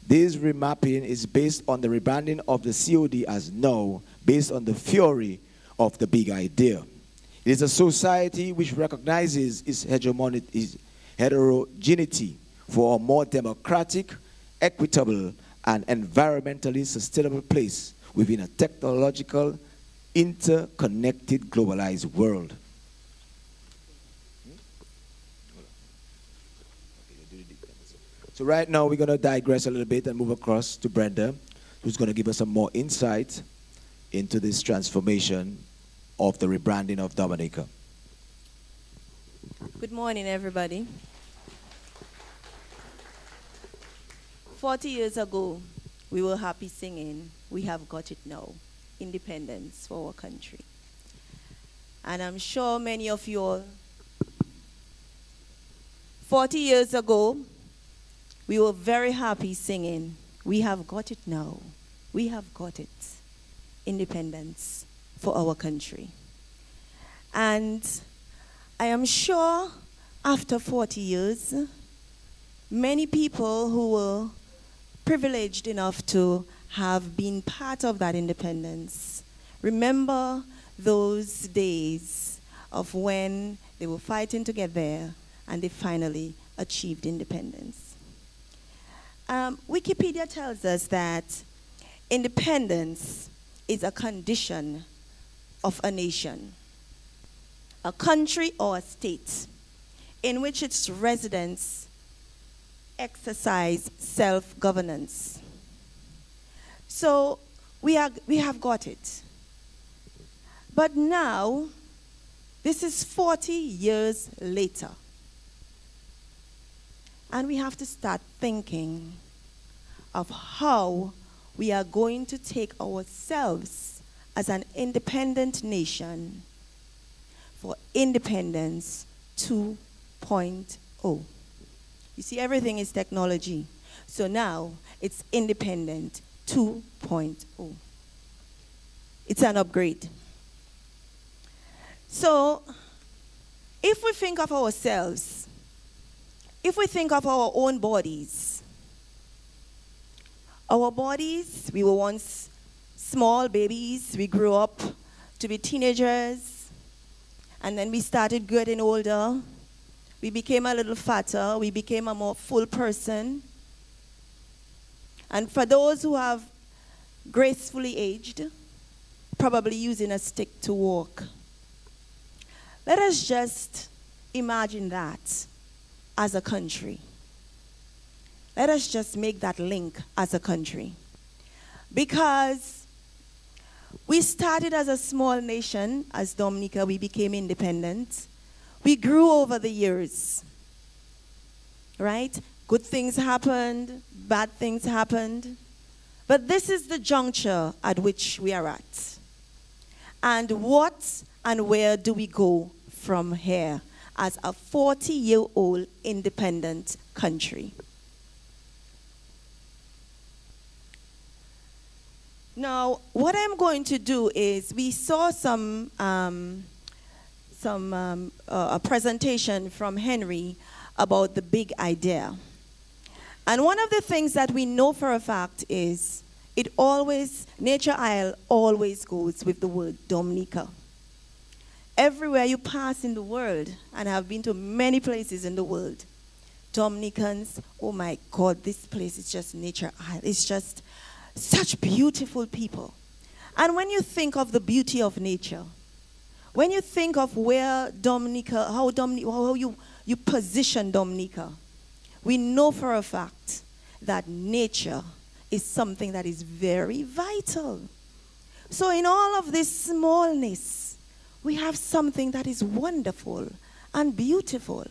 This remapping is based on the rebranding of the COD as now, based on the fury of the big idea. It is a society which recognizes its heterogeneity for a more democratic, equitable, and environmentally sustainable place within a technological, interconnected, globalized world. So right now we're going to digress a little bit and move across to Brenda, who's going to give us some more insight into this transformation of the rebranding of Dominica. Good morning, everybody. 40 years ago, we were happy singing, "We have got it now," independence for our country. And I'm sure many of you all, 40 years ago, we were very happy singing, "We have got it now. We have got it." Independence for our country. And I am sure after 40 years, many people who were privileged enough to have been part of that independence remember those days of when they were fighting to get there and they finally achieved independence. Wikipedia tells us that independence is a condition of a nation, a country or a state in which its residents exercise self-governance. So we have got it. But now, this is 40 years later. And we have to start thinking of how we are going to take ourselves as an independent nation for independence 2.0. You see, everything is technology. So now it's independent 2.0. It's an upgrade. So if we think of ourselves, if we think of our own bodies, we were once small babies, we grew up to be teenagers, and then we started getting older. We became a little fatter, we became a more full person. And for those who have gracefully aged, probably using a stick to walk, let us just imagine that as a country. Let us just make that link as a country. Because we started as a small nation, as Dominica, we became independent. We grew over the years, right? Good things happened, bad things happened. But this is the juncture at which we are at. And what and where do we go from here as a 40-year-old independent country? Now, what I'm going to do is, we saw a presentation from Henry about the big idea. And one of the things that we know for a fact is, Nature Isle always goes with the word Dominica. Everywhere you pass in the world, and I've been to many places in the world, Dominicans, oh my God, this place is just Nature Isle. It's just such beautiful people. And when you think of the beauty of nature, when you think of where Dominica, how you position Dominica, we know for a fact that nature is something that is very vital. So in all of this smallness, we have something that is wonderful and beautiful.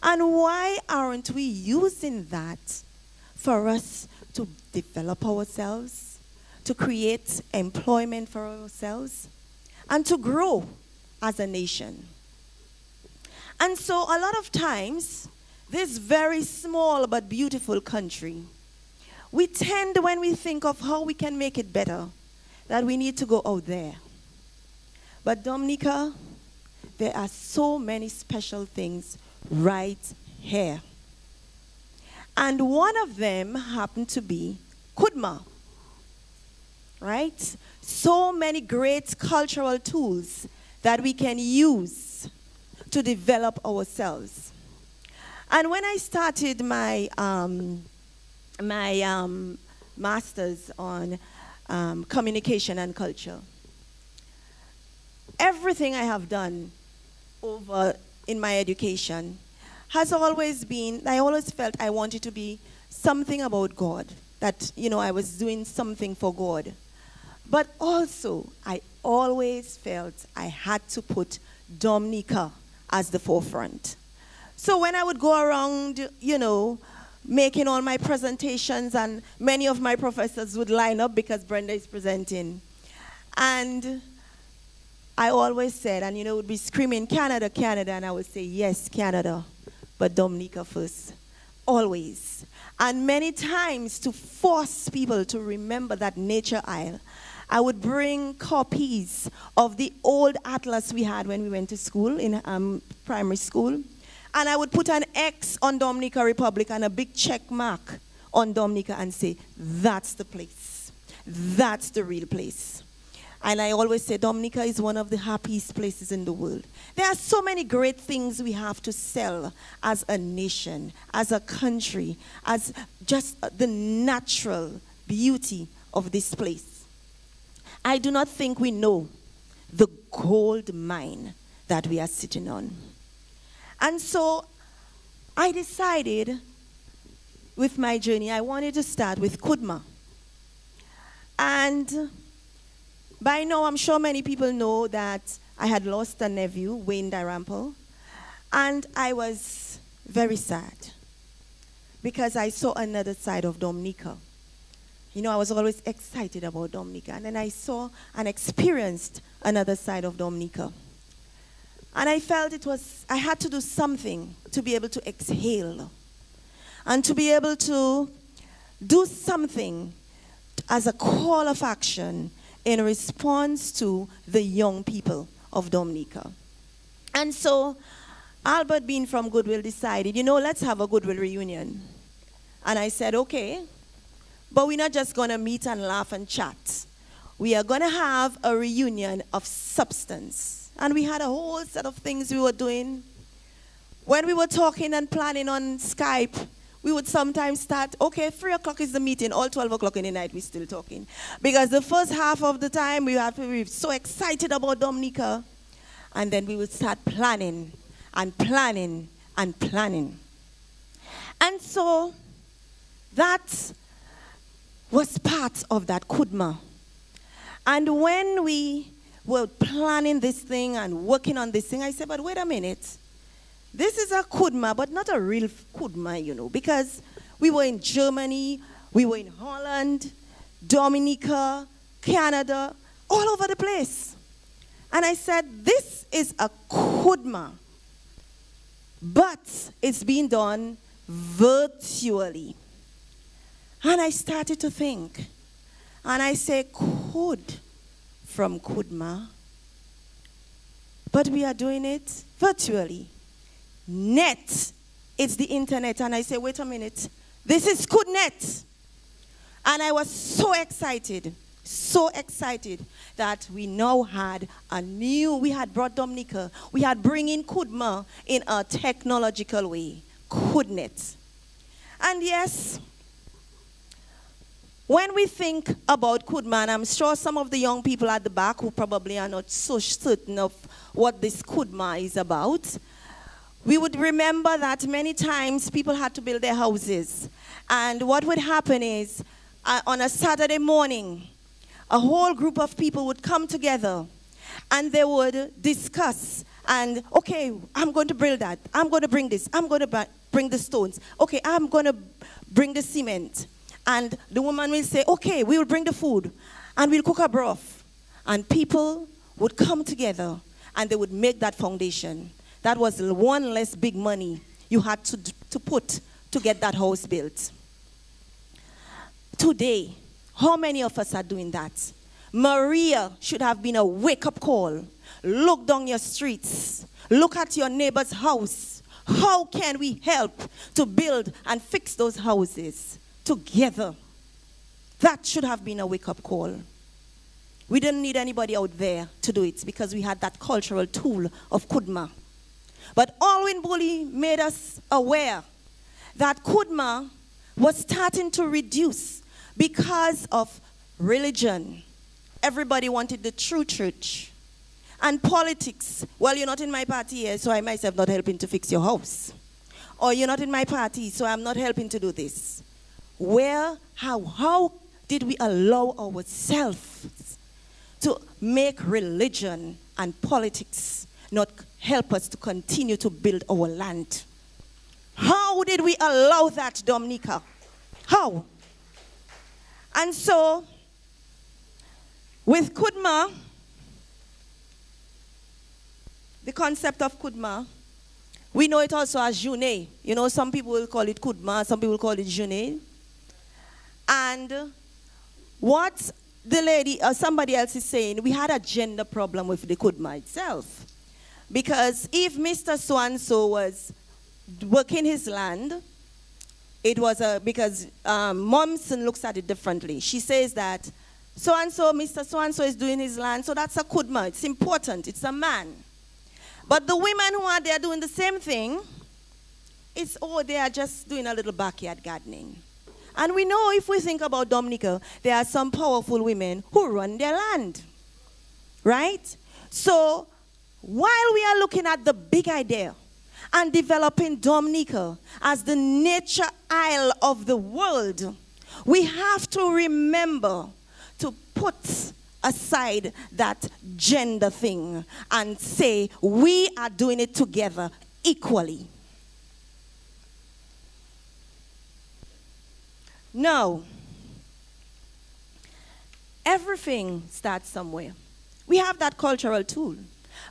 And why aren't we using that for us to develop ourselves, to create employment for ourselves, and to grow as a nation? And so a lot of times, this very small but beautiful country, we tend, when we think of how we can make it better, that we need to go out there. But Dominica, there are so many special things right here. And one of them happened to be Kudma, right? So many great cultural tools that we can use to develop ourselves. And when I started my master's on communication and culture, everything I have done over in my education has always been, I always felt I wanted to be something about God, that, I was doing something for God. But also, I always felt I had to put Dominica as the forefront. So when I would go around, making all my presentations, and many of my professors would line up because Brenda is presenting. And I always said, and would be screaming, Canada, Canada, and I would say, yes, Canada, but Dominica first, always. And many times, to force people to remember that Nature Isle, I would bring copies of the old atlas we had when we went to school, in primary school, and I would put an X on Dominica Republic and a big check mark on Dominica and say, that's the place. That's the real place. And I always say Dominica is one of the happiest places in the world. There are so many great things we have to sell as a nation, as a country, as just the natural beauty of this place. I do not think we know the gold mine that we are sitting on. And so I decided with my journey, I wanted to start with Kudma. And by now, I'm sure many people know that I had lost a nephew, Wayne Darampo, and I was very sad because I saw another side of Dominica. I was always excited about Dominica, and then I saw and experienced another side of Dominica. And I felt I had to do something to be able to exhale and to be able to do something as a call of action in response to the young people of Dominica. And so Albert, being from Goodwill, decided, let's have a Goodwill reunion. And I said, okay, but we're not just going to meet and laugh and chat. We are going to have a reunion of substance. And we had a whole set of things we were doing. When we were talking and planning on Skype, we would sometimes start, okay, 3 o'clock is the meeting, all 12 o'clock in the night we're still talking. Because the first half of the time we have to be so excited about Dominica, and then we would start planning and planning and planning. And so that was part of that Kudma. And when we were planning this thing and working on this thing, I said, but wait a minute. This is a Kudma, but not a real Kudma, you know, because we were in Germany, we were in Holland, Dominica, Canada, all over the place. And I said, this is a Kudma, but it's being done virtually. And I started to think, and I say, Kud from Kudma, but we are doing it virtually. Net, it's the internet. And I say, wait a minute, this is KudNet. And I was so excited that we now had we had brought Dominica, we had bring in Kudma in a technological way, KudNet. And yes, when we think about Kudma, and I'm sure some of the young people at the back who probably are not so certain of what this Kudma is about, we would remember that many times people had to build their houses. And what would happen is, on a Saturday morning, a whole group of people would come together and they would discuss and, okay, I'm going to build that. I'm going to bring this. I'm going to bring the stones. Okay, I'm going to bring the cement. And the woman will say, okay, we will bring the food and we'll cook a broth. And people would come together and they would make that foundation. That was one less big money you had to put to get that house built. Today, how many of us are doing that? Maria should have been a wake-up call. Look down your streets. Look at your neighbor's house. How can we help to build and fix those houses together? That should have been a wake-up call. We didn't need anybody out there to do it because we had that cultural tool of Kudma. But Alwyn Bully made us aware that Kudma was starting to reduce because of religion. Everybody wanted the true church. And politics. Well, you're not in my party here, so I myself not helping to fix your house. Or you're not in my party, so I'm not helping to do this. How did we allow ourselves to make religion and politics not help us to continue to build our land? How did we allow that, Dominica? How? And so, with Kudma, the concept of Kudma, we know it also as Journée. You know, some people will call it Kudma, some people call it Journée. And what the lady or somebody else is saying, we had a gender problem with the Kudma itself. Because if Mr. So-and-so was working his land, it was because Momsen looks at it differently. She says that so-and-so, Mr. So-and-so is doing his land, so that's a Kudma. It's important. It's a man. But the women who are there doing the same thing, they are just doing a little backyard gardening. And we know if we think about Dominica, there are some powerful women who run their land. Right? So, while we are looking at the big idea and developing Dominica as the nature isle of the world, we have to remember to put aside that gender thing and say we are doing it together equally. Now, everything starts somewhere. We have that cultural tool,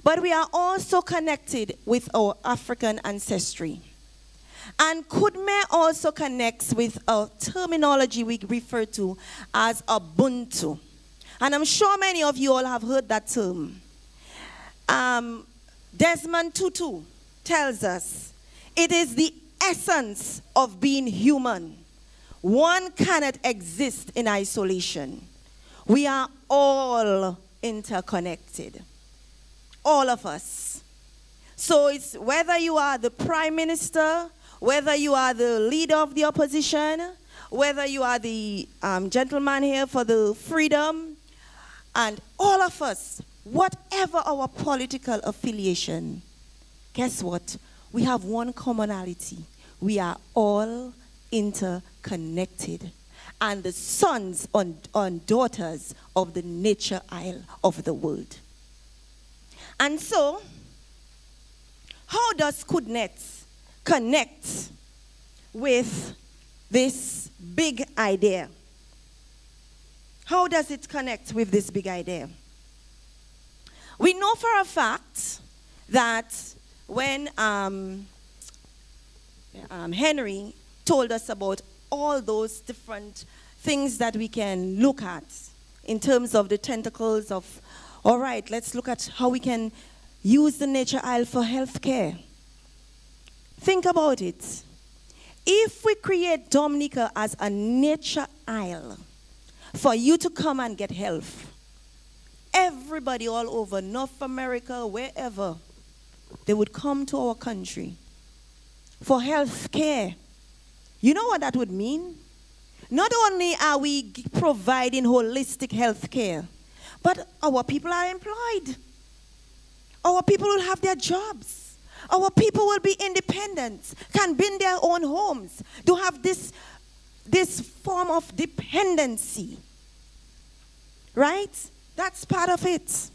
but we are also connected with our African ancestry. And Kudme also connects with a terminology we refer to as Ubuntu. And I'm sure many of you all have heard that term. Desmond Tutu tells us it is the essence of being human. One cannot exist in isolation. We are all interconnected. All of us. So it's whether you are the prime minister whether you are the leader of the opposition, whether you are the gentleman here for the freedom, and all of us, whatever our political affiliation, guess what? We have one commonality. We are all interconnected, and the sons and daughters of the nature isle of the world. And so, how does KUDNET connect with this big idea? How does it connect with this big idea? We know for a fact that when Henry told us about all those different things that we can look at in terms of the tentacles of, all right, let's look at how we can use the nature isle for healthcare. Think about it. If we create Dominica as a nature isle for you to come and get health, everybody all over North America, wherever, they would come to our country for health care. You know what that would mean? Not only are we providing holistic health care, but our people are employed. Our people will have their jobs. Our people will be independent, can build their own homes, to have this form of dependency. Right? That's part of it.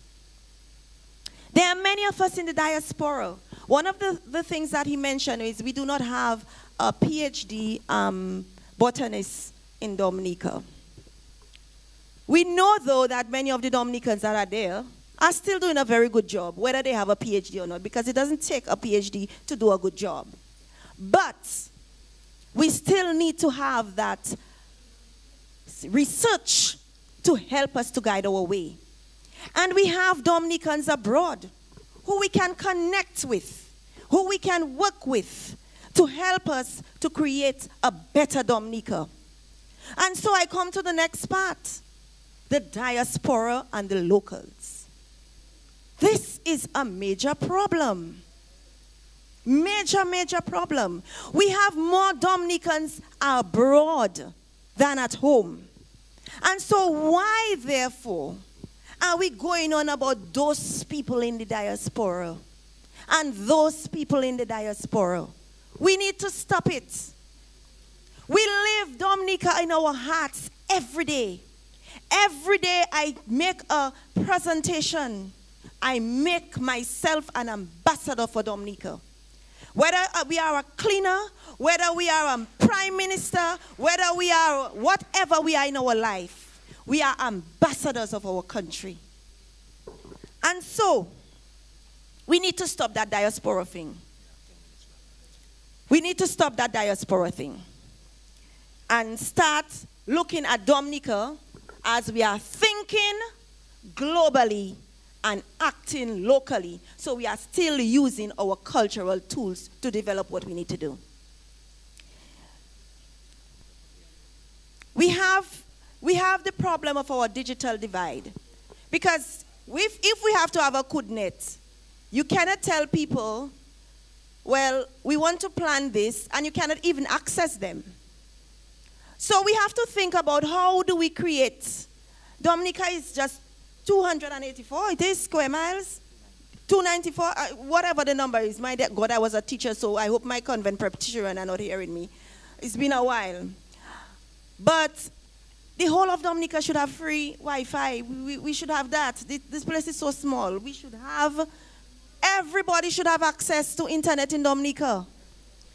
There are many of us in the diaspora. One of the things that he mentioned is we do not have a PhD botanist in Dominica. We know, though, that many of the Dominicans that are there are still doing a very good job, whether they have a PhD or not, because it doesn't take a PhD to do a good job. But we still need to have that research to help us to guide our way. And we have Dominicans abroad who we can connect with, who we can work with to help us to create a better Dominica. And so I come to the next part, the diaspora and the locals. This is a major problem. Major, major problem. We have more Dominicans abroad than at home. And so why, therefore, are we going on about those people in the diaspora and those people in the diaspora? We need to stop it. We live Dominica in our hearts every day. Every day I make a presentation. I make myself an ambassador for Dominica. Whether we are a cleaner, whether we are a prime minister, whether we are whatever we are in our life, we are ambassadors of our country. And so, we need to stop that diaspora thing. We need to stop that diaspora thing and start looking at Dominica as we are thinking globally and acting locally. So we are still using our cultural tools to develop what we need to do. We have the problem of our digital divide. Because if we have to have a KUDNET, you cannot tell people, well, we want to plan this, and you cannot even access them. So we have to think about how do we create. Dominica is just 284, it is square miles. 294, whatever the number is. My God, I was a teacher, so I hope my convent practitioners are not hearing me. It's been a while. But the whole of Dominica should have free Wi-Fi. We should have that. This place is so small. We should have, everybody should have access to internet in Dominica.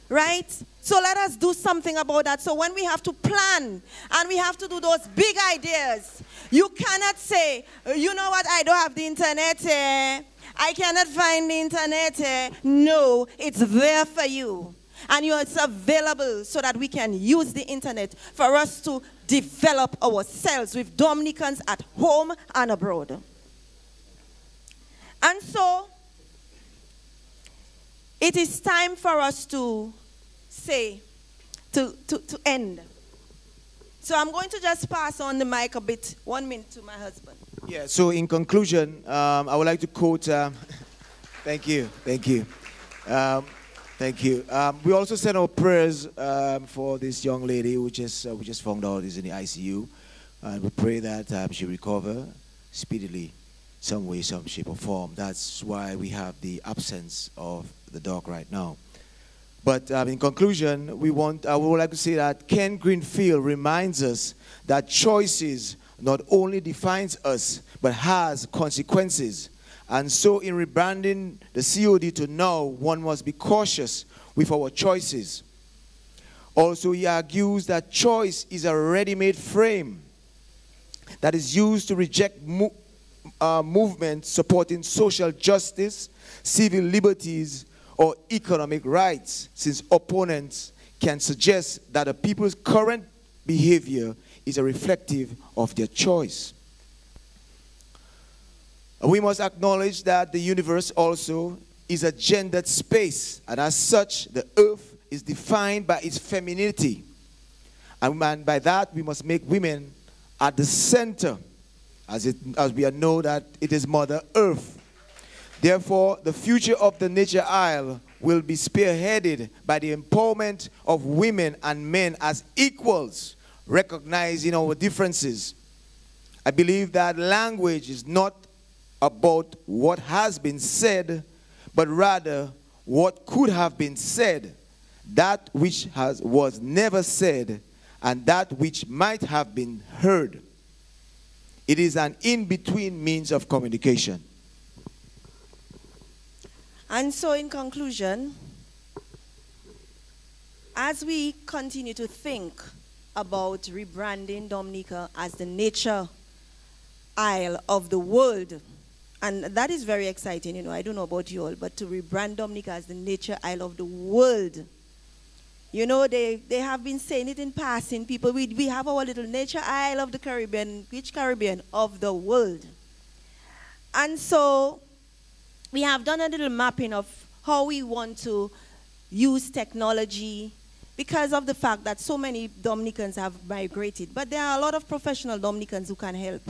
Right? So let us do something about that. So when we have to plan and we have to do those big ideas, you cannot say, you know what, I don't have the internet. I cannot find the internet. No, it's there for you. And it's available so that we can use the internet for us to develop ourselves with Dominicans at home and abroad. And so, it is time for us to say, to end. So I'm going to just pass on the mic a bit, 1 minute, to my husband. Yeah, so in conclusion, I would like to quote, thank you. Thank you. We also send our prayers for this young lady who we just found out is in the ICU. And we pray that she recover speedily, some way, some shape or form. That's why we have the absence of the doc right now. But in conclusion, I would like to say that Ken Greenfield reminds us that choices not only defines us, but has consequences. And so in rebranding the COD to now, one must be cautious with our choices. Also, he argues that choice is a ready-made frame that is used to reject movements supporting social justice, civil liberties, or economic rights, since opponents can suggest that a people's current behavior is a reflective of their choice. We must acknowledge that the universe also is a gendered space, and as such, the earth is defined by its femininity. And by that, we must make women at the center, as we know that it is Mother Earth. Therefore, the future of the Nature Isle will be spearheaded by the empowerment of women and men as equals, recognizing our differences. I believe that language is not about what has been said, but rather what could have been said, that which was never said, and that which might have been heard. It is an in-between means of communication. And so in conclusion, as we continue to think about rebranding Dominica as the nature isle of the world, and that is very exciting, you know, I don't know about you all, but to rebrand Dominica as the nature isle of the world. You know, they have been saying it in passing, people, we have our little nature isle of the Caribbean. Which Caribbean? Of the world. And so we have done a little mapping of how we want to use technology because of the fact that so many Dominicans have migrated. But there are a lot of professional Dominicans who can help.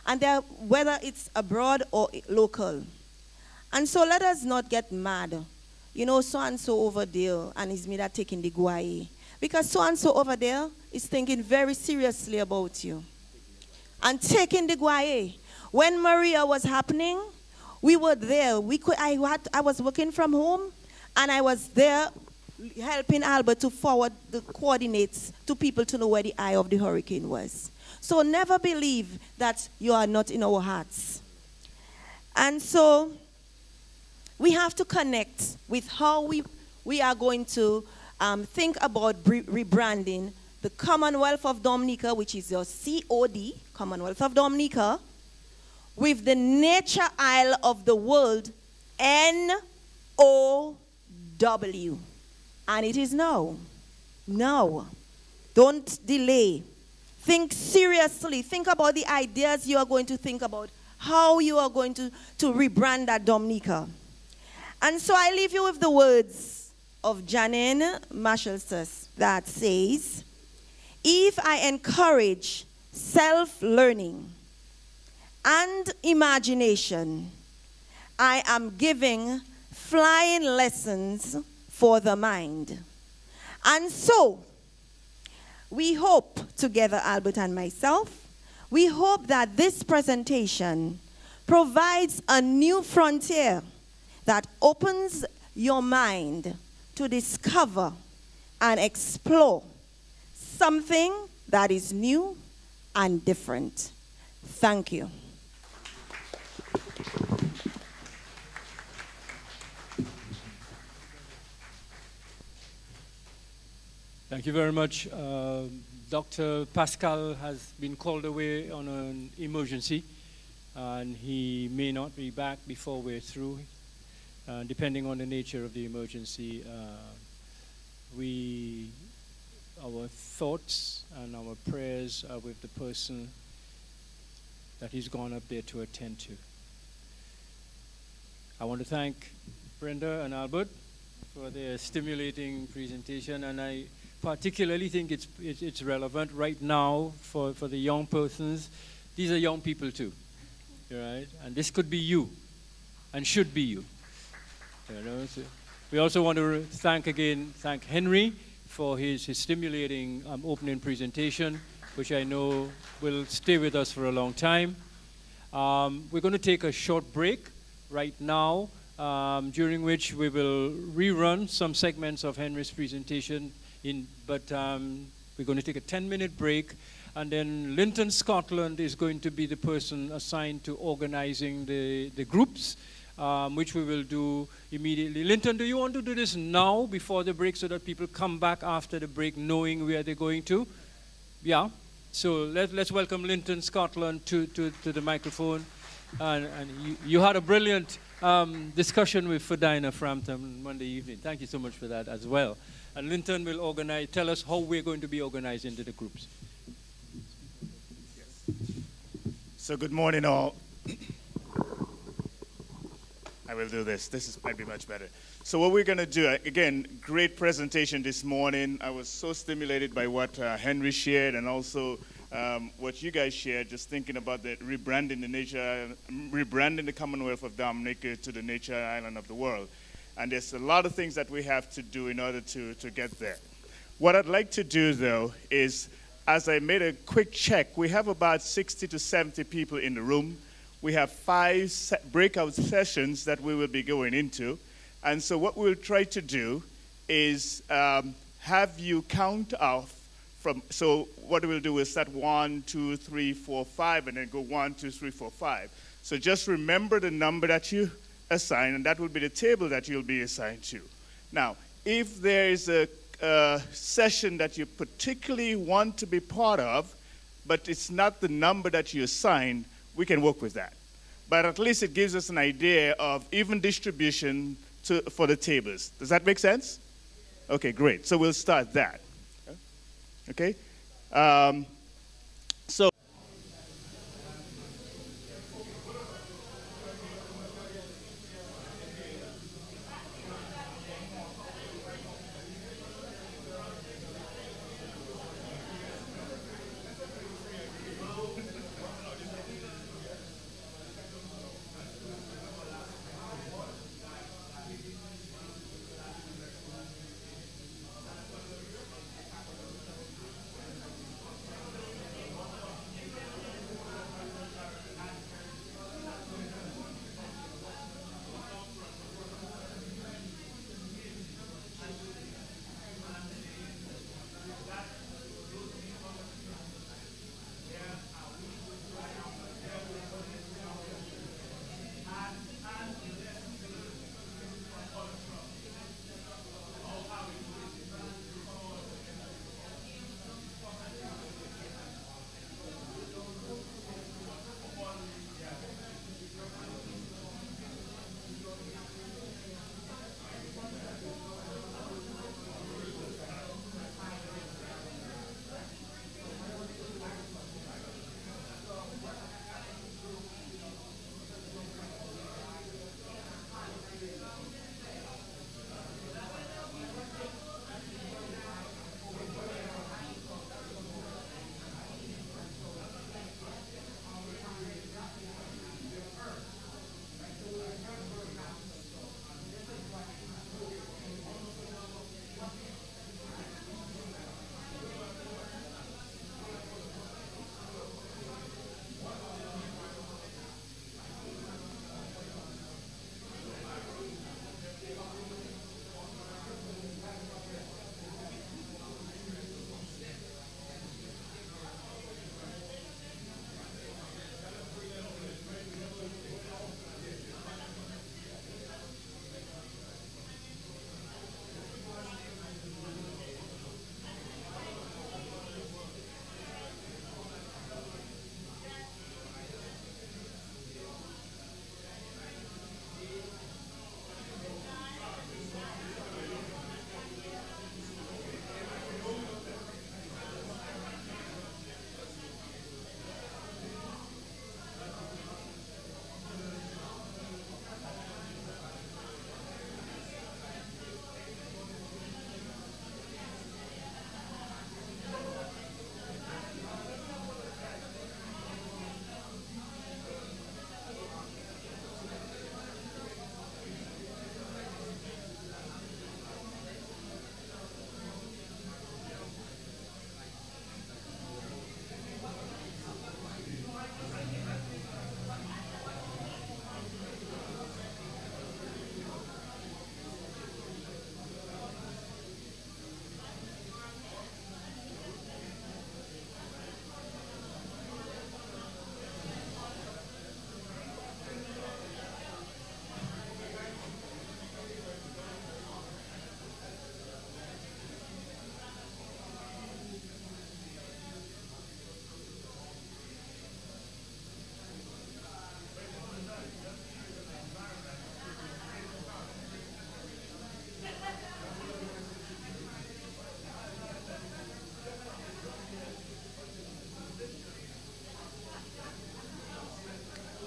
And whether it's abroad or local. And so let us not get mad. You know, so-and-so over there, and he's made that taking the guai. Because so-and-so over there is thinking very seriously about you. And taking the guai. When Maria was happening, we were there. I was working from home, and I was there helping Albert to forward the coordinates to people to know where the eye of the hurricane was. So never believe that you are not in our hearts. And so we have to connect with how we are going to think about rebranding the Commonwealth of Dominica, which is your COD, Commonwealth of Dominica, with the nature isle of the world, NOW. And it is now. Now. Don't delay. Think seriously. Think about the ideas you are going to think about, how you are going to rebrand that Dominica. And so I leave you with the words of Janine Marshallsus that says, if I encourage self-learning and imagination, I am giving flying lessons for the mind. And so, we hope together, Albert and myself, we hope that this presentation provides a new frontier that opens your mind to discover and explore something that is new and different. Thank you. Thank you very much. Dr. Pascal has been called away on an emergency, and he may not be back before we're through. Depending on the nature of the emergency, our thoughts and our prayers are with the person that he's gone up there to attend to. I want to thank Brenda and Albert for their stimulating presentation, and I particularly think it's relevant right now for the young persons. These are young people too, right? And this could be you, and should be you. You know, We also want to thank Henry for his stimulating opening presentation, which I know will stay with us for a long time. We're going to take a short break right now, during which we will rerun some segments of Henry's presentation, but we're going to take a 10-minute break, and then Linton Scotland is going to be the person assigned to organizing the groups, which we will do immediately. Linton, do you want to do this now before the break so that people come back after the break knowing where they're going to? Yeah? So let's welcome Linton Scotland to the microphone. And you had a brilliant discussion with Ferdinand Frampton Monday evening. Thank you so much for that as well. And Linton will tell us how we're going to be organizing the groups. So good morning all. I will do this. Might be much better. So what we're going to do, again, great presentation this morning. I was so stimulated by what Henry shared and also what you guys shared, just thinking about the rebranding the Commonwealth of Dominica to the nature island of the world. And there's a lot of things that we have to do in order to get there. What I'd like to do, though, is, as I made a quick check, we have about 60 to 70 people in the room. We have 5 breakout sessions that we will be going into. And so what we'll try to do is have you count off from, so what we'll do is start 1, 2, 3, 4, 5, and then go 1, 2, 3, 4, 5. So just remember the number that you assign, and that will be the table that you'll be assigned to. Now, if there is a session that you particularly want to be part of, but it's not the number that you assigned, we can work with that. But at least it gives us an idea of even distribution for the tables. Does that make sense? Okay, great. So we'll start that. Okay? So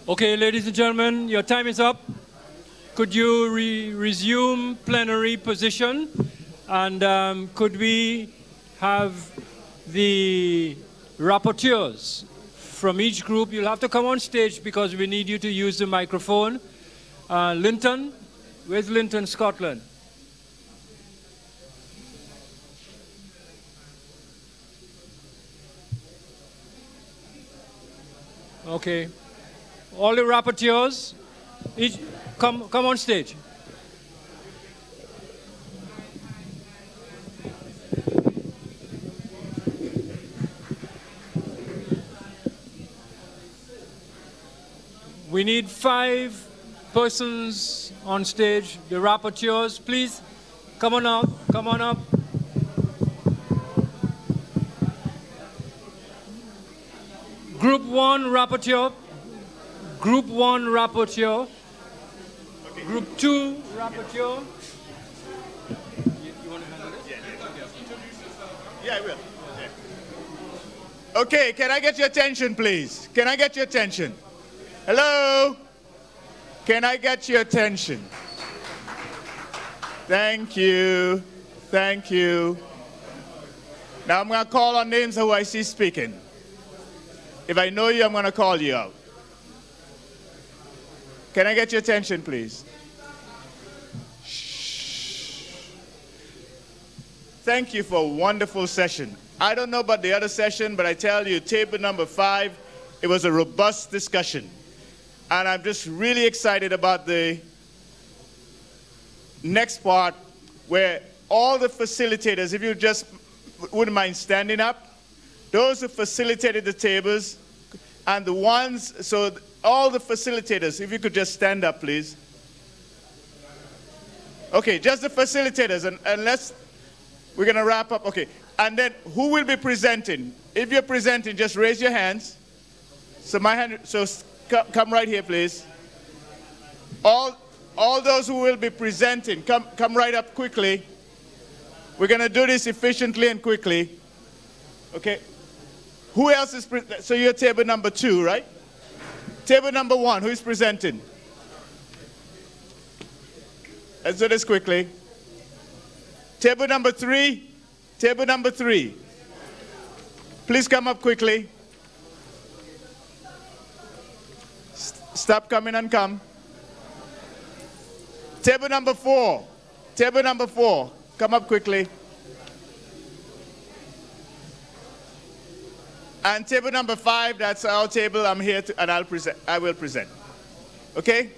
Okay, ladies and gentlemen, your time is up. Could you resume plenary position? And could we have the rapporteurs from each group? You'll have to come on stage because we need you to use the microphone. Linton, where's Linton, Scotland? Okay. All the rapporteurs, each, come on stage. We need 5 persons on stage, the rapporteurs. Please, come on up, come on up. Group 1 rapporteur. Group 1 rapporteur. Okay. Group 2 rapporteur. You want to handle it? Yeah, I will. Yeah. Okay, can I get your attention, please? Can I get your attention? Hello? Can I get your attention? Thank you. Thank you. Now I'm going to call on names of who I see speaking. If I know you, I'm going to call you out. Can I get your attention, please? Shh. Thank you for a wonderful session. I don't know about the other session, but I tell you, table number 5, it was a robust discussion. And I'm just really excited about the next part where all the facilitators, if you just wouldn't mind standing up, those who facilitated the tables and the ones, so all the facilitators, if you could just stand up, please. Okay, just the facilitators, and unless we're going to wrap up. Okay, and then who will be presenting? If you're presenting, just raise your hands. So my hand, so come right here, please. All those who will be presenting, come right up quickly. We're going to do this efficiently and quickly. Okay. Who else is, so you're table number 2, right? Table number 1, who is presenting? Let's do this quickly. Table number 3, table number 3. Please come up quickly. Stop coming and come. Table number 4, table number 4, come up quickly. And table number 5, that's our table. I'm here to, and I will present. Okay?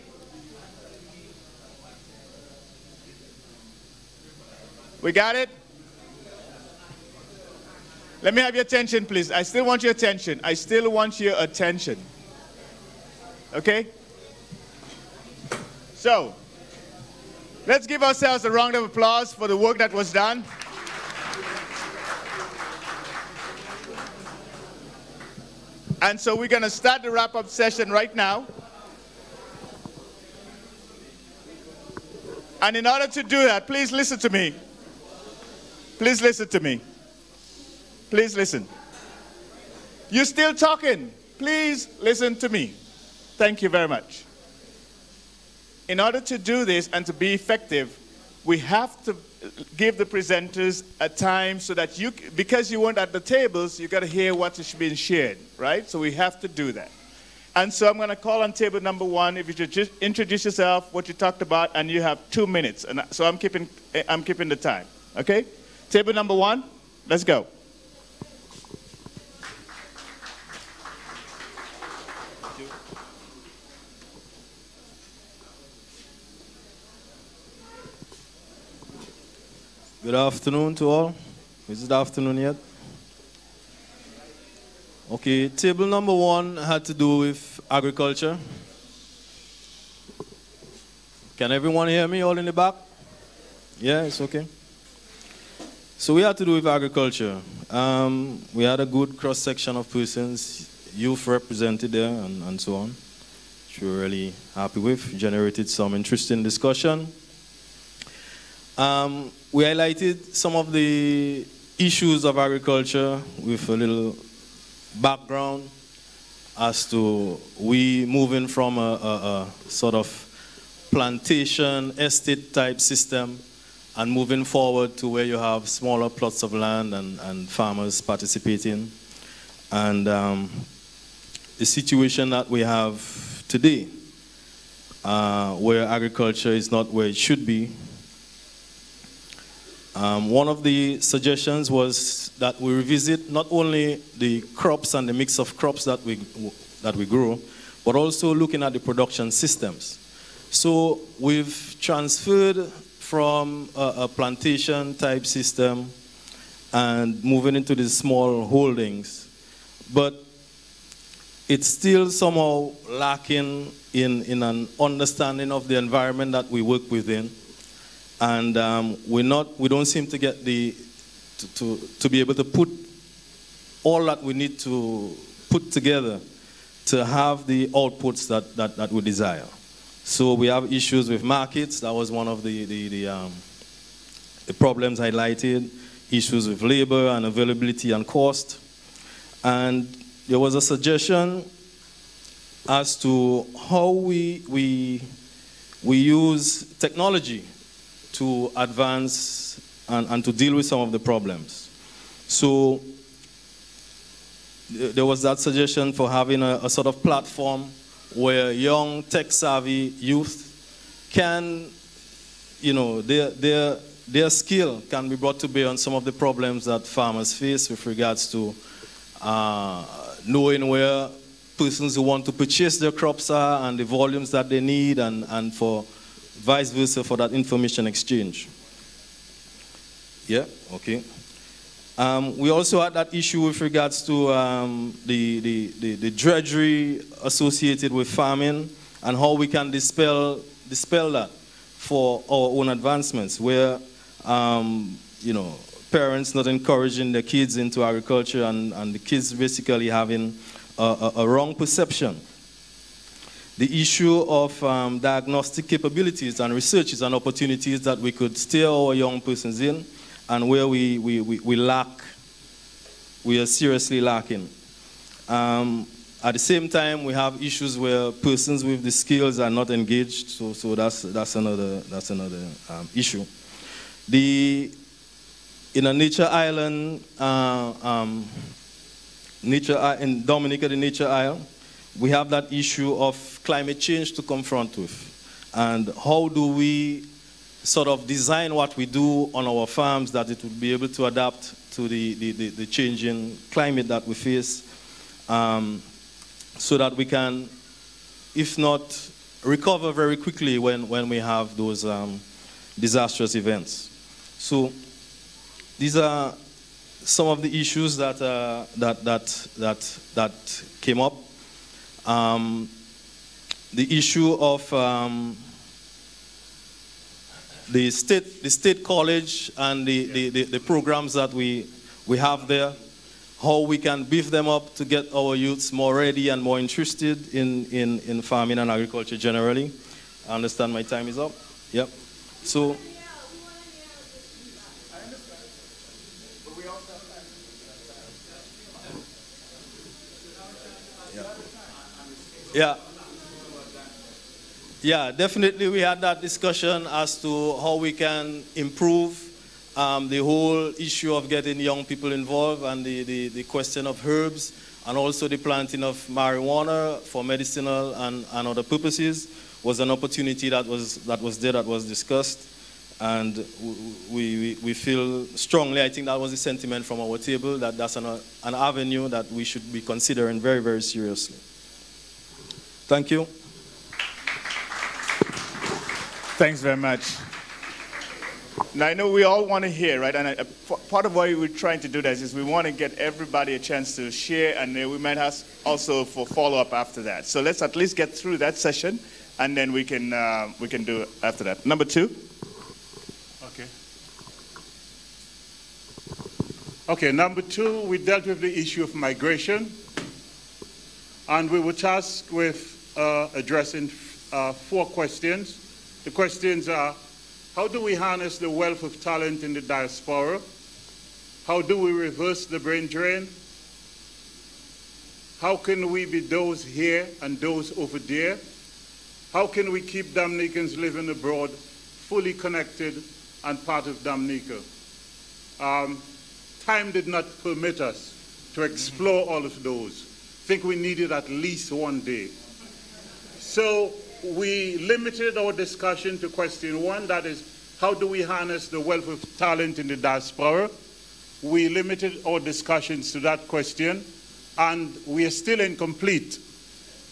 We got it? Let me have your attention, please. I still want your attention. I still want your attention. Okay? So, let's give ourselves a round of applause for the work that was done. And so we're going to start the wrap-up session right now. And in order to do that, please listen to me. Please listen to me. Please listen. You're still talking. Please listen to me. Thank you very much. In order to do this and to be effective, we have to give the presenters a time so that you, because you weren't at the tables, you got to hear what is being shared, right? So we have to do that. And so I'm going to call on table number 1. If you should just introduce yourself, what you talked about, and you have 2 minutes. And so I'm keeping the time. Okay? Table number 1, let's go. Good afternoon to all. Is it afternoon yet? Okay, table number 1 had to do with agriculture. Can everyone hear me all in the back? Yeah, it's okay. So we had to do with agriculture. We had a good cross-section of persons, youth represented there and so on, which we were really happy with. Generated some interesting discussion. We highlighted some of the issues of agriculture with a little background as to we moving from a sort of plantation estate type system and moving forward to where you have smaller plots of land and farmers participating. And the situation that we have today, where agriculture is not where it should be. One of the suggestions was that we revisit not only the crops and the mix of crops that we grow, but also looking at the production systems. So we've transferred from a plantation type system and moving into the small holdings, but it's still somehow lacking in an understanding of the environment that we work within. And we don't seem to get to be able to put all that we need to put together to have the outputs that we desire. So we have issues with markets. That was one of the problems highlighted. Issues with labor and availability and cost. And there was a suggestion as to how we use technology to advance and to deal with some of the problems. So there was that suggestion for having a sort of platform where young tech-savvy youth can, their skill can be brought to bear on some of the problems that farmers face with regards to knowing where persons who want to purchase their crops are and the volumes that they need, and for vice versa for that information exchange. Yeah, okay. We also had that issue with regards to the drudgery associated with farming and how we can dispel that for our own advancements, where parents not encouraging their kids into agriculture and the kids basically having a wrong perception. The issue of diagnostic capabilities and researches and opportunities that we could steer our young persons in, and where we are seriously lacking. At the same time, we have issues where persons with the skills are not engaged, so that's another issue. In a nature island, in Dominica, the Nature Isle, we have that issue of climate change to confront with. And how do we sort of design what we do on our farms that it would be able to adapt to the changing climate that we face, so that we can, if not recover very quickly when we have those disastrous events. So these are some of the issues that came up. The issue of the state college and the programs that we have there, how we can beef them up to get our youths more ready and more interested in farming and agriculture generally. I understand my time is up. Yep. So. Yeah, definitely we had that discussion as to how we can improve the whole issue of getting young people involved, and the question of herbs, and also the planting of marijuana for medicinal and other purposes was an opportunity that was discussed, and we feel strongly, I think that was the sentiment from our table, that that's an avenue that we should be considering very, very seriously. Thank you. Thanks very much. Now, I know we all want to hear, right? And part of why we're trying to do this is we want to get everybody a chance to share, and we might ask also for follow-up after that. So let's at least get through that session, and then we can do after that. Number 2. Okay. Okay, number 2, we dealt with the issue of migration, and we were tasked with addressing 4 questions. The questions are, how do we harness the wealth of talent in the diaspora? How do we reverse the brain drain? How can we be those here and those over there? How can we keep Dominicans living abroad fully connected and part of Dominica? Time did not permit us to explore all of those. I think we needed at least one day. So we limited our discussion to question one, that is, how do we harness the wealth of talent in the diaspora? We limited our discussions to that question, and we are still incomplete.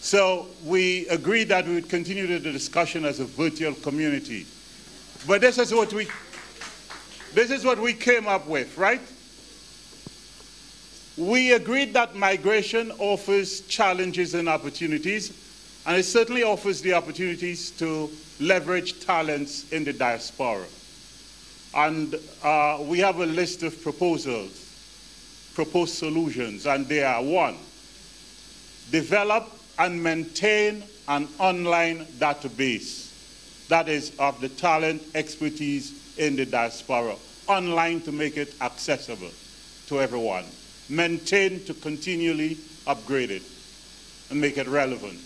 So we agreed that we would continue the discussion as a virtual community. But this is what we came up with, right? We agreed that migration offers challenges and opportunities, and it certainly offers the opportunities to leverage talents in the diaspora. And we have a list of proposals, proposed solutions, and they are: one, develop and maintain an online database that is of the talent expertise in the diaspora, online to make it accessible to everyone, maintain to continually upgrade it and make it relevant.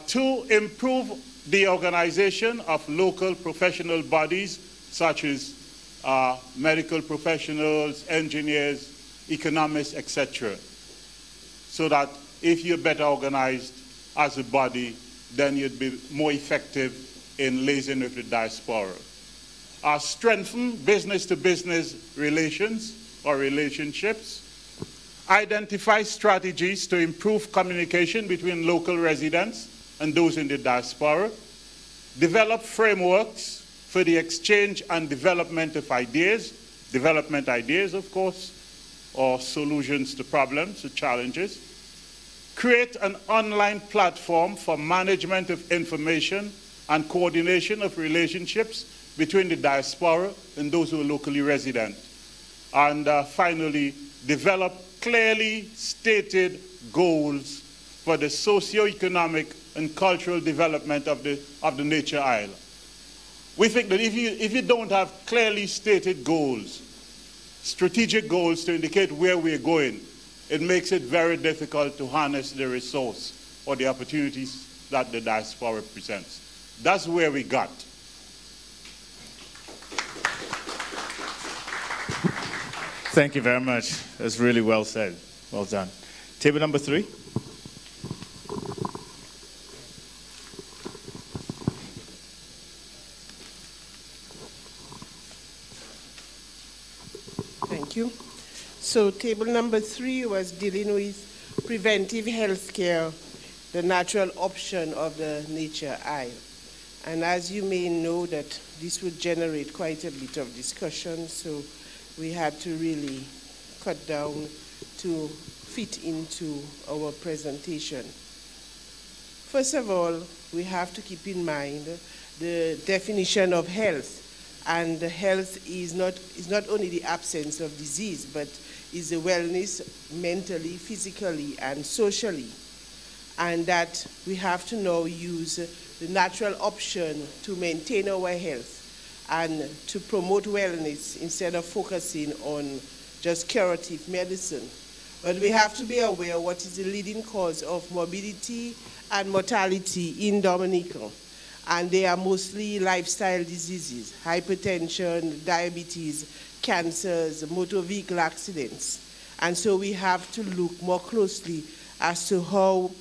Two, improve the organization of local professional bodies such as medical professionals, engineers, economists, etc., so that if you're better organized as a body, then you'd be more effective in liaising with the diaspora. Strengthen business-to-business relations or relationships. Identify strategies to improve communication between local residents and those in the diaspora. Develop frameworks for the exchange and development of ideas, of course, or solutions to problems or challenges. Create an online platform for management of information and coordination of relationships between the diaspora and those who are locally resident. And finally, develop clearly stated goals for the socio-economic and cultural development of the Nature Isle. We think that if you don't have clearly stated goals, strategic goals to indicate where we're going, it makes it very difficult to harness the resource or the opportunities that the diaspora presents. That's where we got. Thank you very much. That's really well said. Well done. Table number 3. Thank you. So table number 3 was dealing with preventive health care, the natural option of the Nature Isle. And as you may know, that this would generate quite a bit of discussion, so we had to really cut down to fit into our presentation. First of all, we have to keep in mind the definition of health. And health is not only the absence of disease, but is the wellness mentally, physically, and socially. And that we have to now use the natural option to maintain our health and to promote wellness instead of focusing on just curative medicine. But we have to be aware what is the leading cause of morbidity and mortality in Dominica. And they are mostly lifestyle diseases: hypertension, diabetes, cancers, motor vehicle accidents. And so we have to look more closely as to how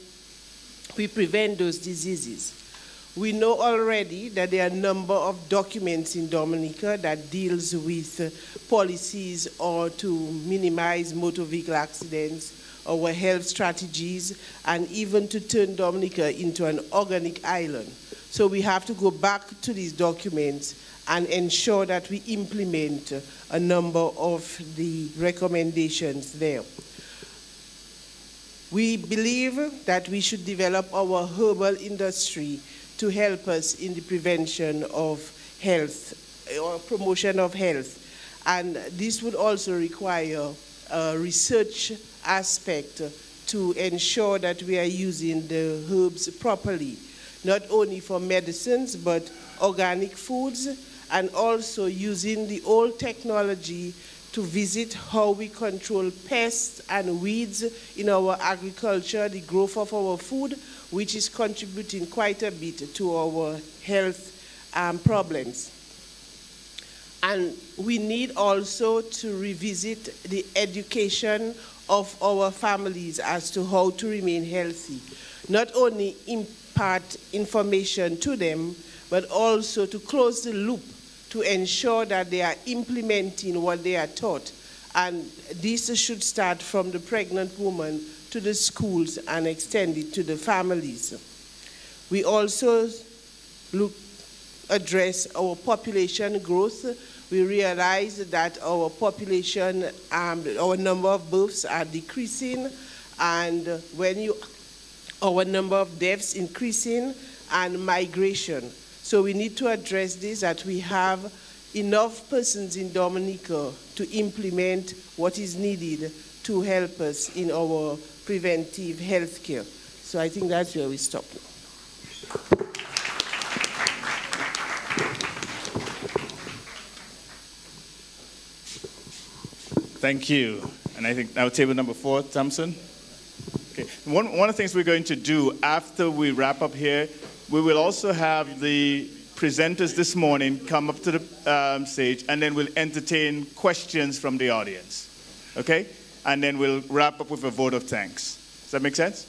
we prevent those diseases. We know already that there are a number of documents in Dominica that deals with policies or to minimize motor vehicle accidents, our health strategies, and even to turn Dominica into an organic island. So we have to go back to these documents and ensure that we implement a number of the recommendations there. We believe that we should develop our herbal industry to help us in the prevention of health or promotion of health. And this would also require a research aspect to ensure that we are using the herbs properly, not only for medicines, but organic foods, and also using the old technology to visit how we control pests and weeds in our agriculture, the growth of our food, which is contributing quite a bit to our health problems. And we need also to revisit the education of our families as to how to remain healthy. Not only impart information to them, but also to close the loop to ensure that they are implementing what they are taught. And this should start from the pregnant woman to the schools and extend it to the families. We also address our population growth. We realize that our population, our number of births are decreasing, and our number of deaths increasing, and migration. So we need to address this, that we have enough persons in Dominica to implement what is needed to help us in our preventive health care. So I think that's where we stop now. Thank you. And I think now table number 4, Thompson. Okay. One of the things we're going to do after we wrap up here, we will also have the presenters this morning come up to the stage, and then we'll entertain questions from the audience. Okay? And then we'll wrap up with a vote of thanks. Does that make sense?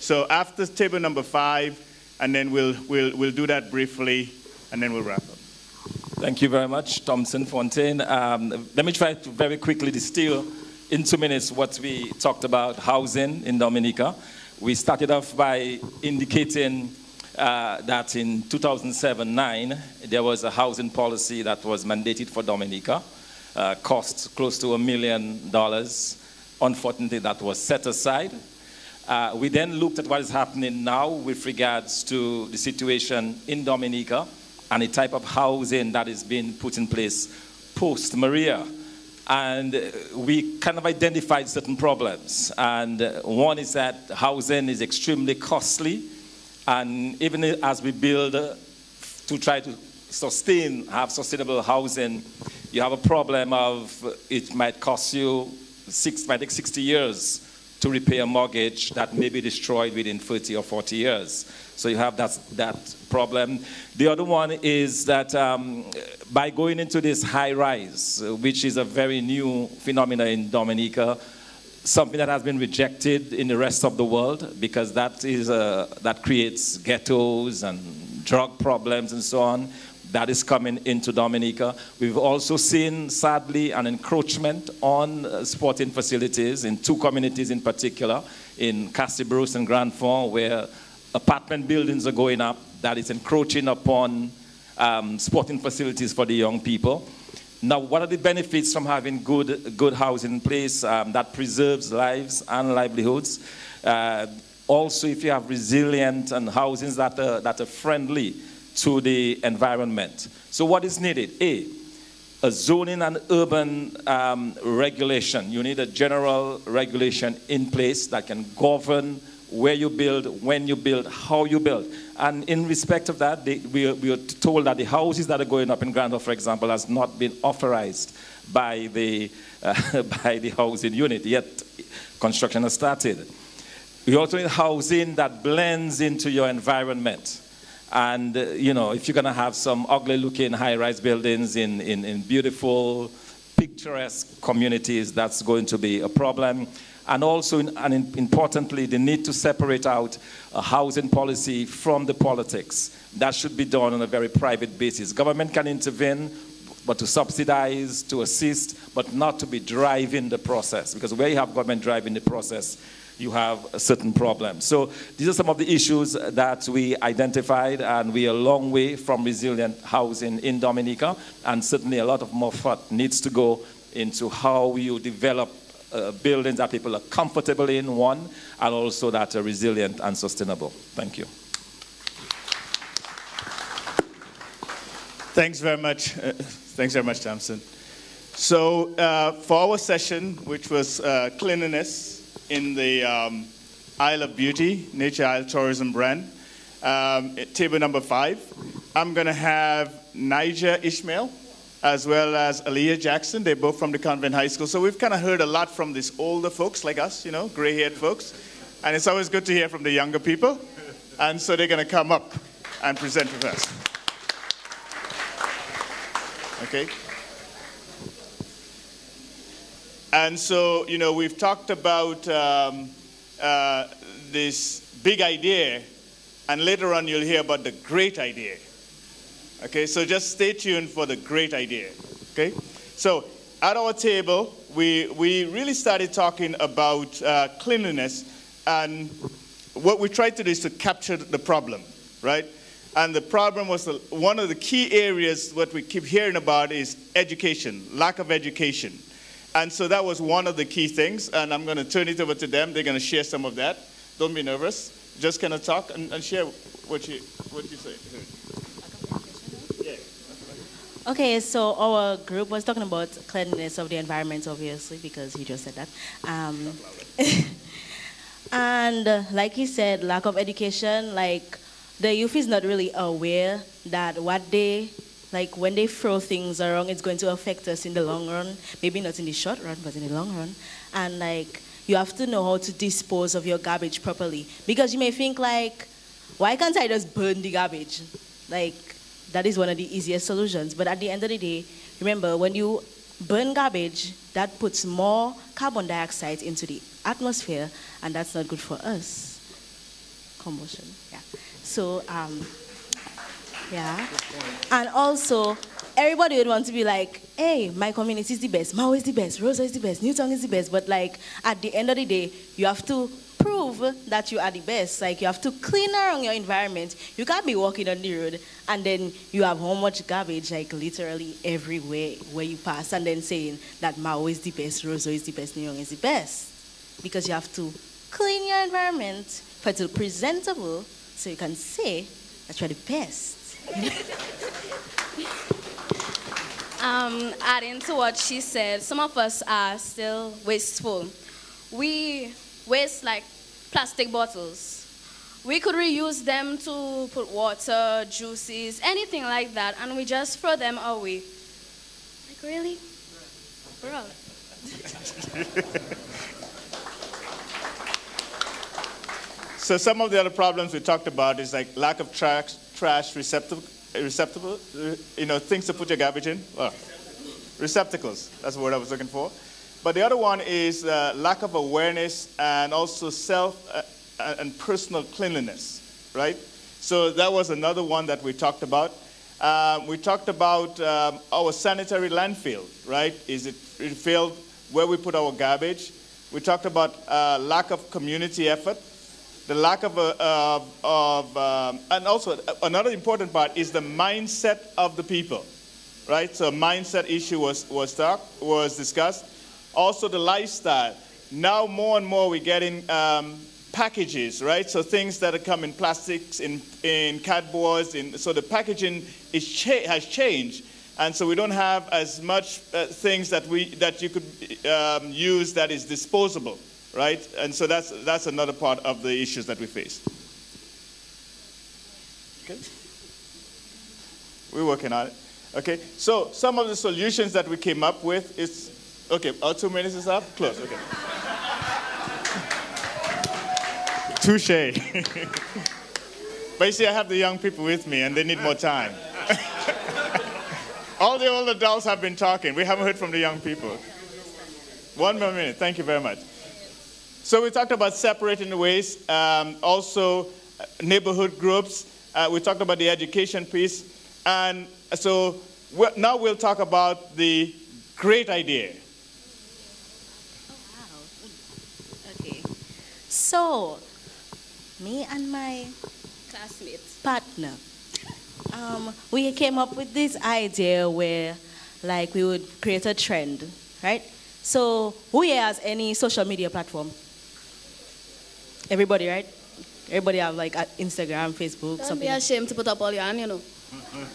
So after table number 5, and then we'll do that briefly, and then we'll wrap up. Thank you very much, Thompson Fontaine. Let me try to very quickly distill in 2 minutes what we talked about housing in Dominica. We started off by indicating that in 2007-9, there was a housing policy that was mandated for Dominica, cost close to $1 million. Unfortunately, that was set aside. We then looked at what is happening now with regards to the situation in Dominica and the type of housing that is being put in place post-Maria. And we kind of identified certain problems. And one is that housing is extremely costly. And even as we build to try to have sustainable housing, you have a problem of it might cost you might take 60 years to repay a mortgage that may be destroyed within 30 or 40 years. So you have that problem. The other one is that by going into this high rise, which is a very new phenomenon in Dominica, something that has been rejected in the rest of the world, because that creates ghettos and drug problems and so on. That is coming into Dominica. We've also seen, sadly, an encroachment on sporting facilities in 2 communities in particular, in Castibruce and Grand Fond, where apartment buildings are going up that is encroaching upon sporting facilities for the young people. Now, what are the benefits from having good housing in place that preserves lives and livelihoods? Also, if you have resilient and housings that are friendly to the environment. So what is needed? A zoning and urban regulation. You need a general regulation in place that can govern where you build, when you build, how you build. And in respect of that, we are told that the houses that are going up in Granville, for example, has not been authorized by the housing unit, yet construction has started. We also need housing that blends into your environment. And, if you're going to have some ugly-looking high-rise buildings in beautiful, picturesque communities, that's going to be a problem. And also, and importantly, the need to separate out a housing policy from the politics. That should be done on a very private basis. Government can intervene, but to subsidize, to assist, but not to be driving the process. Because where you have government driving the process, you have a certain problem. So these are some of the issues that we identified, and we are a long way from resilient housing in Dominica, and certainly a lot of more thought needs to go into how you develop buildings that people are comfortable in, one, and also that are resilient and sustainable. Thank you. Thanks very much. Thanks very much, Thompson. So for our session, which was cleanliness in the Isle of Beauty, Nature Isle Tourism brand, table number 5, I'm going to have Niger Ishmael as well as Aaliyah Jackson. They're both from the Convent High School. So we've kind of heard a lot from these older folks like us, you know, gray-haired folks. And it's always good to hear from the younger people. And so they're going to come up and present with us. Okay. And so, you know, we've talked about this big idea, and later on you'll hear about the great idea. Okay, so just stay tuned for the great idea. Okay, so at our table, we really started talking about cleanliness, and what we tried to do is to capture the problem, right? And the problem was one of the key areas, what we keep hearing about is education, lack of education. And so that was one of the key things, and I'm going to turn it over to them. They're going to share some of that. Don't be nervous. Just kind of talk and share what you say. Yeah. Okay, so our group was talking about cleanliness of the environment, obviously, because he just said that. And like he said, lack of education, like the youth is not really aware that what they, like when they throw things around, it's going to affect us in the long run. Maybe not in the short run, but in the long run. And like, you have to know how to dispose of your garbage properly. Because you may think like, why can't I just burn the garbage? Like, that is one of the easiest solutions. But at the end of the day, remember, when you burn garbage, that puts more carbon dioxide into the atmosphere, and that's not good for us. Combustion, yeah. So, yeah. And also, everybody would want to be like, hey, my community is the best, Mao is the best, Rosa is the best, Newton is the best. But like, at the end of the day, you have to prove that you are the best. Like, you have to clean around your environment. You can't be walking on the road and then you have how much garbage, like literally everywhere where you pass, and then saying that Mao is the best, Rosa is the best, Newton is the best. Because you have to clean your environment for it to be presentable so you can say that you're the best. Adding to what she said, some of us are still wasteful. We waste like plastic bottles. We could reuse them to put water, juices, anything like that, and we just throw them away. Like, really? Bro. So some of the other problems we talked about is like lack of trash receptacle, you know, things to put your garbage in. Well, receptacles, that's the word I was looking for. But the other one is lack of awareness and also self and personal cleanliness, right? So that was another one that we talked about. We talked about our sanitary landfill, right? Is it filled where we put our garbage? We talked about lack of community effort. The lack of and also another important part is the mindset of the people, right? So mindset issue was discussed. Also the lifestyle. Now more and more we're getting packages, right? So things that come in plastics, in cardboards, so the packaging has changed. And so we don't have as much things that you could use that is disposable. Right? And so that's another part of the issues that we face. Okay. We're working on it. Okay. So some of the solutions that we came up with is, okay, our 2 minutes is up? Close, okay. Touche. But you see, I have the young people with me and they need more time. All the old adults have been talking. We haven't heard from the young people. 1 more minute. Thank you very much. So we talked about separating the waste, also neighborhood groups. We talked about the education piece. And so now we'll talk about the great idea. Oh, wow. Okay. So, me and my classmate, partner, we came up with this idea where, like, we would create a trend, right? So, who here has any social media platform? Everybody, right? Everybody have like Instagram, Facebook, Don't something. be ashamed to put up all your hand, you know.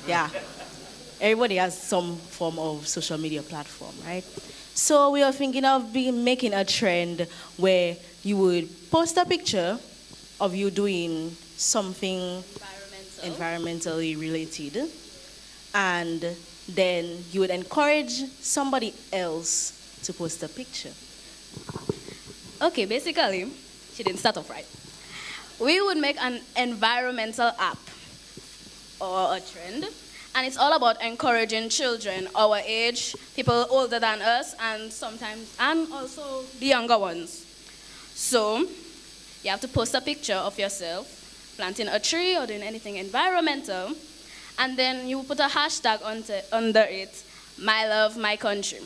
Yeah. Everybody has some form of social media platform, right? So we are thinking of making a trend where you would post a picture of you doing something environmentally related, and then you would encourage somebody else to post a picture. Okay, basically, she didn't start off right. We would make an environmental app or a trend, and it's all about encouraging children our age, people older than us, and sometimes, and also the younger ones. So, you have to post a picture of yourself planting a tree or doing anything environmental, and then you put a hashtag under it, my love, my country.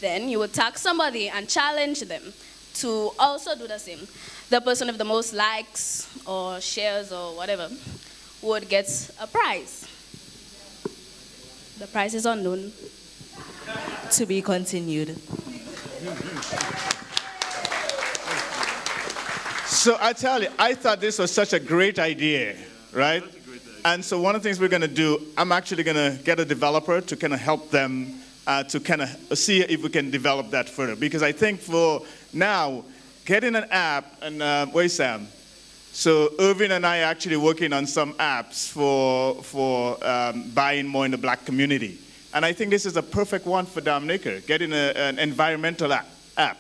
Then you would tag somebody and challenge them to also do the same. The person with the most likes or shares or whatever would get a prize. The prize is unknown. To be continued. So I tell you, I thought this was such a great idea, right? And so one of the things we're going to do, I'm actually going to get a developer to kind of help them to kind of see if we can develop that further. Because I think for now, getting an app, and where's Sam? So Irvin and I are actually working on some apps for buying more in the black community. And I think this is a perfect one for Dominica, getting an environmental app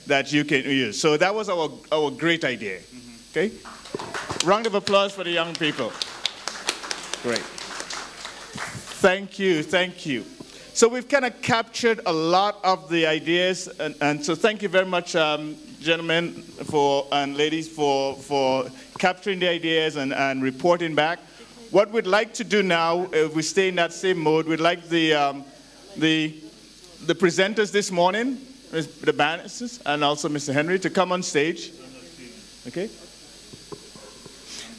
that you can use. So that was our great idea, okay? Round of applause for the young people. Great. Thank you, thank you. So we've kind of captured a lot of the ideas, and so thank you very much, gentlemen and ladies, for capturing the ideas and reporting back. What we'd like to do now, if we stay in that same mode, we'd like the presenters this morning, the Banisters, and also Mr. Henry, to come on stage. Okay?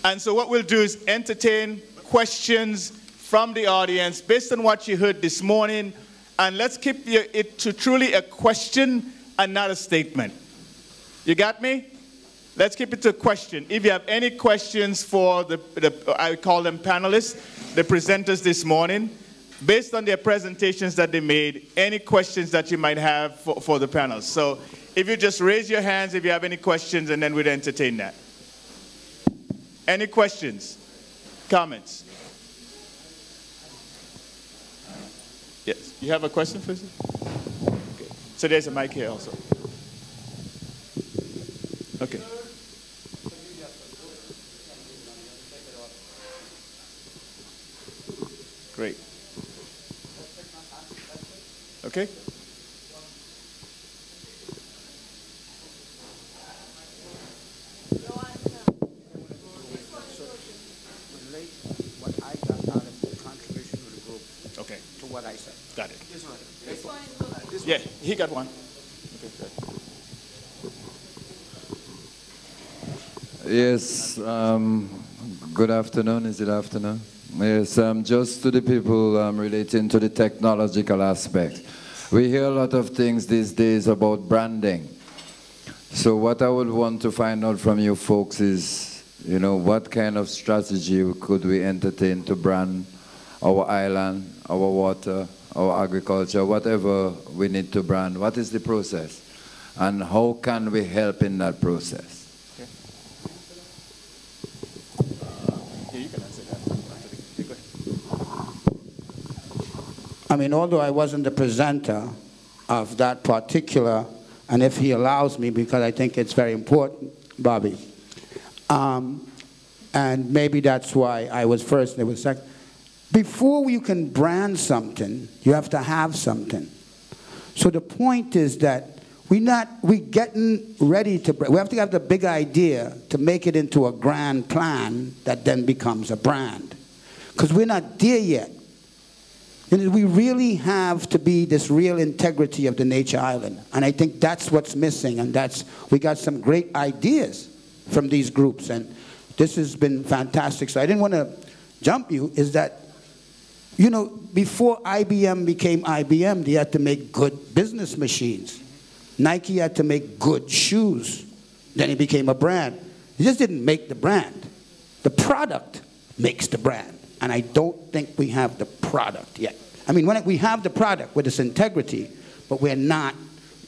And so what we'll do is entertain questions from the audience based on what you heard this morning, and let's keep it to truly a question and not a statement. You got me? Let's keep it to a question. If you have any questions for I call them panelists, the presenters this morning, based on their presentations that they made, any questions that you might have for the panel. So if you just raise your hands if you have any questions, and then we'd entertain that. Any questions? Comments? Yes. You have a question, first? Okay. So there's a mic here also. Okay. Great. Okay. What I got out of the contribution of the group. Okay. To what I said. Got it. This one. This one. Yeah, he got one. Okay, Yes. Good afternoon. Is it afternoon? Yes. Just to the people relating to the technological aspect. We hear a lot of things these days about branding. So what I would want to find out from you folks is, what kind of strategy could we entertain to brand our island, our water, our agriculture, whatever we need to brand? What is the process? And how can we help in that process? Yeah, you can answer that. Go ahead. I mean, although I wasn't the presenter of that particular, and if he allows me, because I think it's very important, Bobby, and maybe that's why I was first and it was second. Before you can brand something, you have to have something. So the point is that we getting ready to, we have to have the big idea to make it into a grand plan that then becomes a brand. Because we're not there yet. And we really have to be this real integrity of the nature island. And I think that's what's missing, and we got some great ideas from these groups, and this has been fantastic. So I didn't want to jump you, is that, before IBM became IBM, they had to make good business machines. Nike had to make good shoes. Then it became a brand. It just didn't make the brand. The product makes the brand. And I don't think we have the product yet. I mean, we have the product with its integrity, but we're not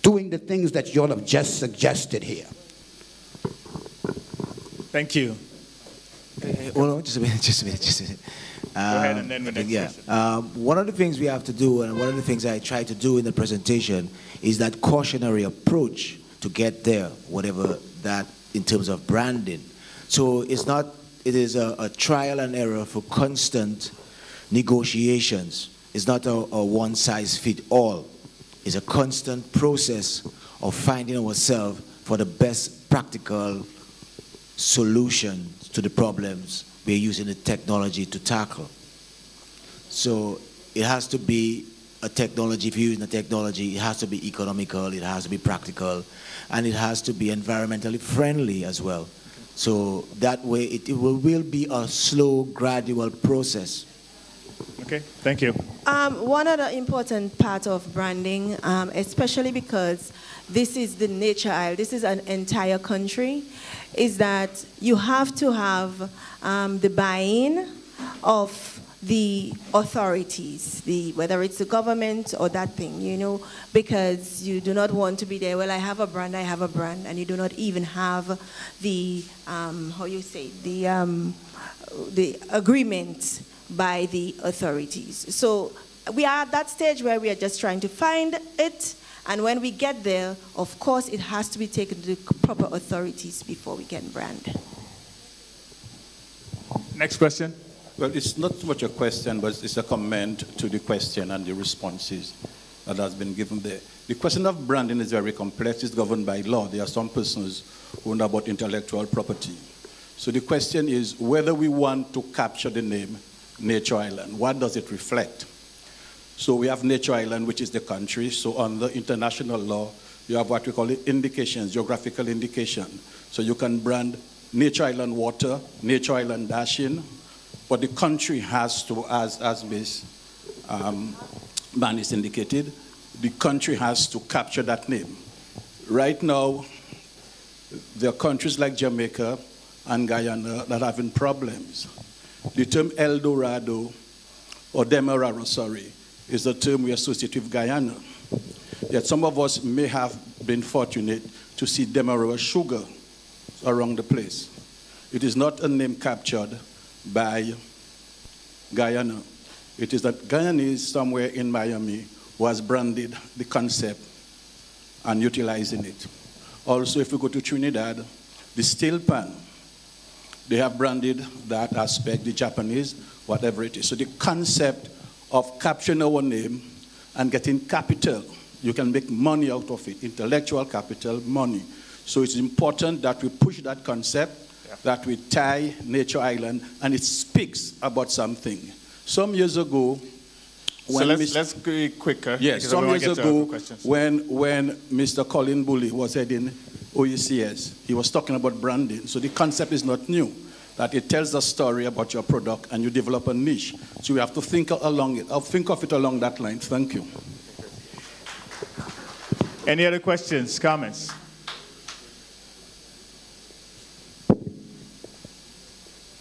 doing the things that you all have just suggested here. Thank you. Hold on, just a minute. ahead and then the next question. One of the things we have to do, and one of the things I try to do in the presentation, is that cautionary approach to get there, whatever that in terms of branding. So it's not, it is a trial and error for constant negotiations. It's not a one-size-fits-all. It's a constant process of finding ourselves for the best practical solution to the problems we're using the technology to tackle. So it has to be a technology, if you're using a technology, it has to be economical, it has to be practical, and it has to be environmentally friendly as well. So that way it will be a slow, gradual process. Okay, thank you. One other important part of branding, especially because this is the nature isle, this is an entire country, is that you have to have the buy-in of the authorities, whether it's the government or that thing, you know, because you do not want to be there, well, I have a brand, and you do not even have the, how you say, the agreement by the authorities. So we are at that stage where we are just trying to find it, and when we get there, of course, it has to be taken to the proper authorities before we can brand. Next question. Well, it's not so much a question, but it's a comment to the question and the responses that has been given there. The question of branding is very complex. It's governed by law. There are some persons who know about intellectual property. So the question is whether we want to capture the name Nature Island. What does it reflect? So we have Nature Island, which is the country. So under international law, you have what we call indications, geographical indication. So you can brand Nature Island water, Nature Island dashing, but the country has to, as Ms. Manis indicated, the country has to capture that name. Right now, there are countries like Jamaica and Guyana that are having problems. The term El Dorado, or Demerara, sorry, is the term we associate with Guyana. Yet some of us may have been fortunate to see Demerara sugar around the place. It is not a name captured by Guyana. It is that Guyanese somewhere in Miami who has branded the concept and utilizing it. Also, if we go to Trinidad, the steel pan, they have branded that aspect, the Japanese, whatever it is. So the concept of capturing our name and getting capital, you can make money out of it, intellectual capital, money. So it's important that we push that concept, that we tie Nature Island, and it speaks about something. Some years ago, when let's go quicker. Yes, some years ago, when Mr. Colin Bully was heading OECS, he was talking about branding. So the concept is not new, that it tells a story about your product and you develop a niche. So we have to think along it. I'll think of it along that line. Thank you. Any other questions, comments?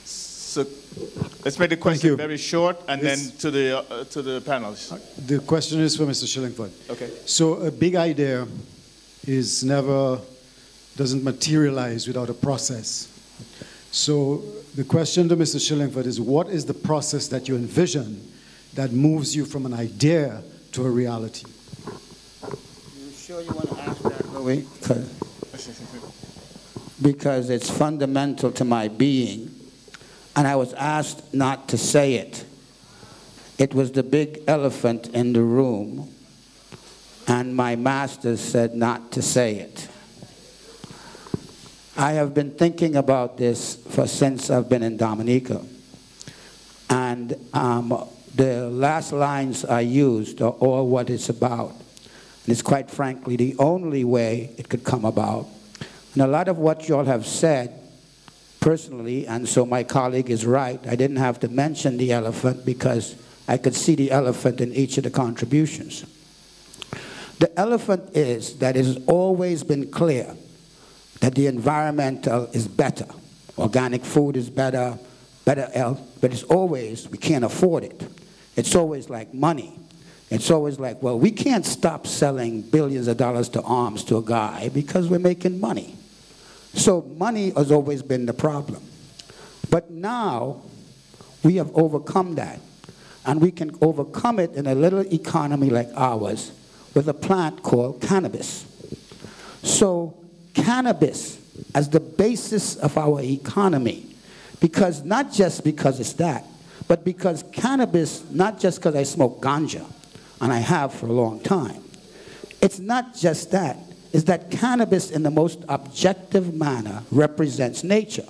So let's make the question very short, and then to the panelists. The question is for Mr. Shillingford. Okay. So a big idea doesn't materialize without a process. So the question to Mr. Shillingford is, what is the process that you envision that moves you from an idea to a reality? You sure you want to ask that, Louis? Because it's fundamental to my being. And I was asked not to say it. It was the big elephant in the room, and my master said not to say it. I have been thinking about this since I've been in Dominica. And the last lines I used are all what it's about. And it's quite frankly the only way it could come about. And a lot of what you all have said, personally, and so my colleague is right, I didn't have to mention the elephant because I could see the elephant in each of the contributions. The elephant is that it has always been clear that the environmental is better. Organic food is better health, but it's always, we can't afford it. It's always like money. It's always like, well, we can't stop selling billions of dollars to arms to a guy because we're making money. So money has always been the problem. But now, We have overcome that. And we can overcome it in a little economy like ours with a plant called cannabis. So cannabis as the basis of our economy, because not just because it's that, but because cannabis, not just because I smoke ganja, and I have for a long time. It's not just that. It's that cannabis in the most objective manner represents nature.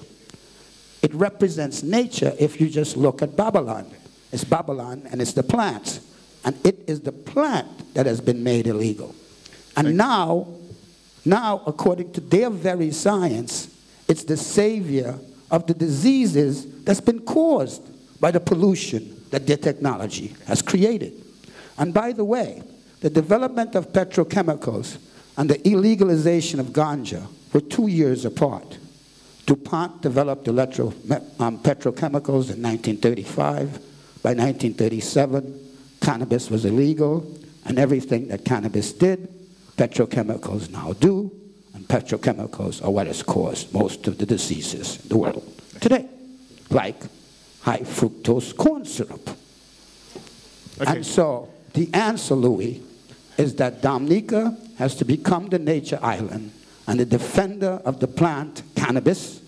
It represents nature if you just look at Babylon. It's Babylon and it's the plants. And it is the plant that has been made illegal. And now, according to their very science, it's the savior of the diseases that's been caused by the pollution that their technology has created. And by the way, the development of petrochemicals and the illegalization of ganja were 2 years apart. DuPont developed petrochemicals in 1935. By 1937, cannabis was illegal, and everything that cannabis did, petrochemicals now do, and petrochemicals are what has caused most of the diseases in the world today, like high fructose corn syrup. Okay. And so the answer, Louis, is that Dominica has to become the nature island and the defender of the plant cannabis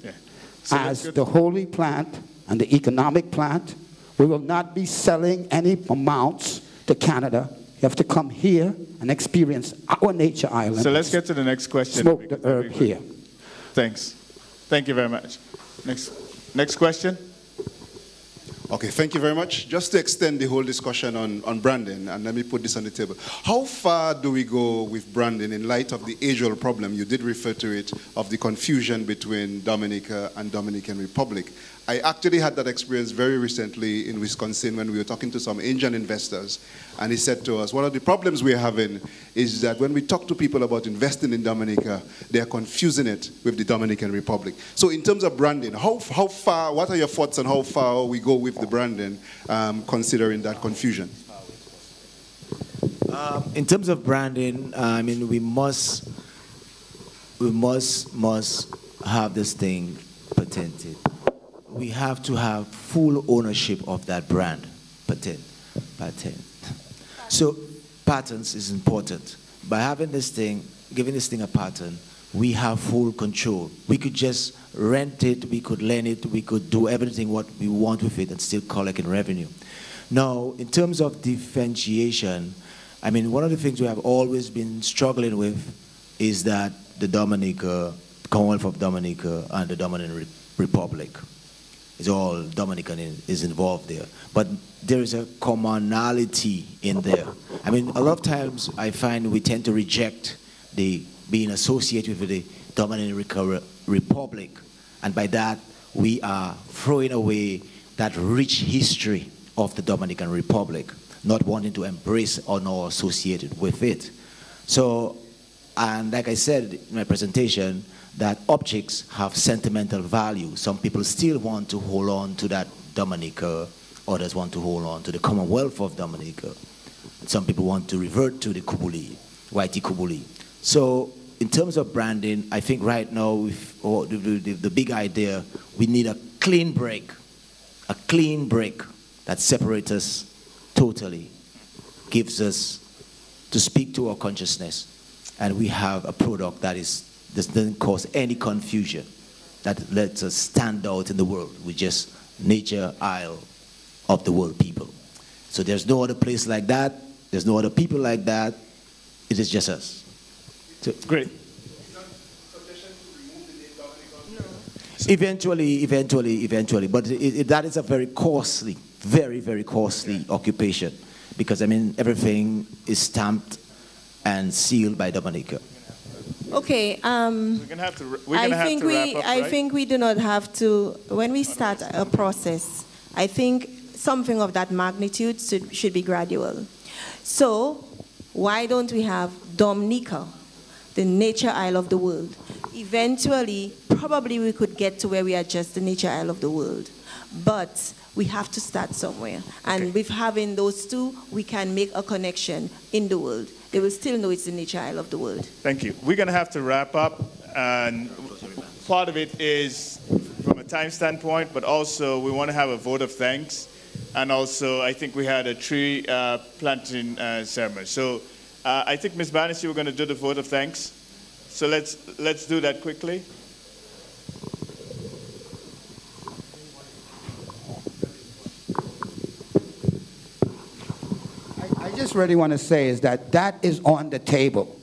as the holy plant and the economic plant. We will not be selling any amounts to Canada. You have to come here and experience our nature island. So let's get to the next question. Smoke the herb here. Thanks. Thank you very much. Next question. Okay, thank you very much. Just to extend the whole discussion on branding, and let me put this on the table. How far do we go with branding in light of the age-old problem, you did refer to it, of the confusion between Dominica and Dominican Republic? I actually had that experience very recently in Wisconsin when we were talking to some Asian investors, and he said to us, one of the problems we're having is that when we talk to people about investing in Dominica, they are confusing it with the Dominican Republic. So in terms of branding, how far, what are your thoughts on how far we go with the branding, considering that confusion? In terms of branding, I mean, we must have this thing patented. We have to have full ownership of that brand, patent. So patents is important. By having this thing, giving this thing a patent, we have full control. We could just rent it, we could lend it, we could do everything what we want with it and still collect in revenue. Now, in terms of differentiation, I mean, one of the things we have always been struggling with is that the Commonwealth of Dominica and the Dominican Republic. It's all Dominican is involved there. But there is a commonality in there. I mean, a lot of times I find we tend to reject being associated with the Dominican Republic. And by that, we are throwing away that rich history of the Dominican Republic, not wanting to embrace or not associated with it. So, and like I said in my presentation, that objects have sentimental value. Some people still want to hold on to that Dominica, others want to hold on to the Commonwealth of Dominica. Some people want to revert to the Kubuli, Whitey Kubuli. So in terms of branding, I think right now, with the big idea, we need a clean break that separates us totally, gives us to speak to our consciousness, and we have a product that doesn't cause any confusion, that lets us stand out in the world with just nature isle of the world people. So there's no other place like that, there's no other people like that, it is just us. So, great. Eventually, but that is a very costly, very costly occupation, because I mean, everything is stamped and sealed by Dominica. Okay. I think we do not have to. When we start a process, I think something of that magnitude should be gradual. So, why don't we have Dominica, the nature isle of the world? Eventually, probably we could get to where we are just the nature isle of the world, but we have to start somewhere. And with having those two, we can make a connection in the world. They will still know it's the nature isle of the world. Thank you. We're going to have to wrap up, and part of it is from a time standpoint, but also we want to have a vote of thanks. And also, I think we had a tree planting ceremony. So I think, Ms. Banissi, we're going to do the vote of thanks. So let's do that quickly. I just really want to say is that is on the table.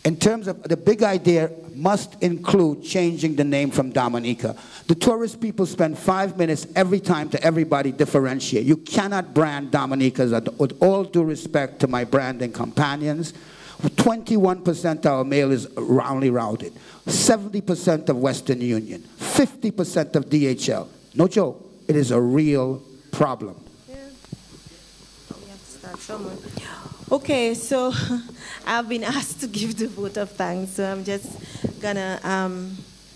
In terms of the big idea must include changing the name from Dominica. The tourist people spend 5 minutes every time to everybody differentiate. You cannot brand Dominicas, with all due respect to my branding companions. 21% of our mail is roundly routed. 70% of Western Union. 50% of DHL. No joke. It is a real problem. Okay, so I've been asked to give the vote of thanks, so I'm just gonna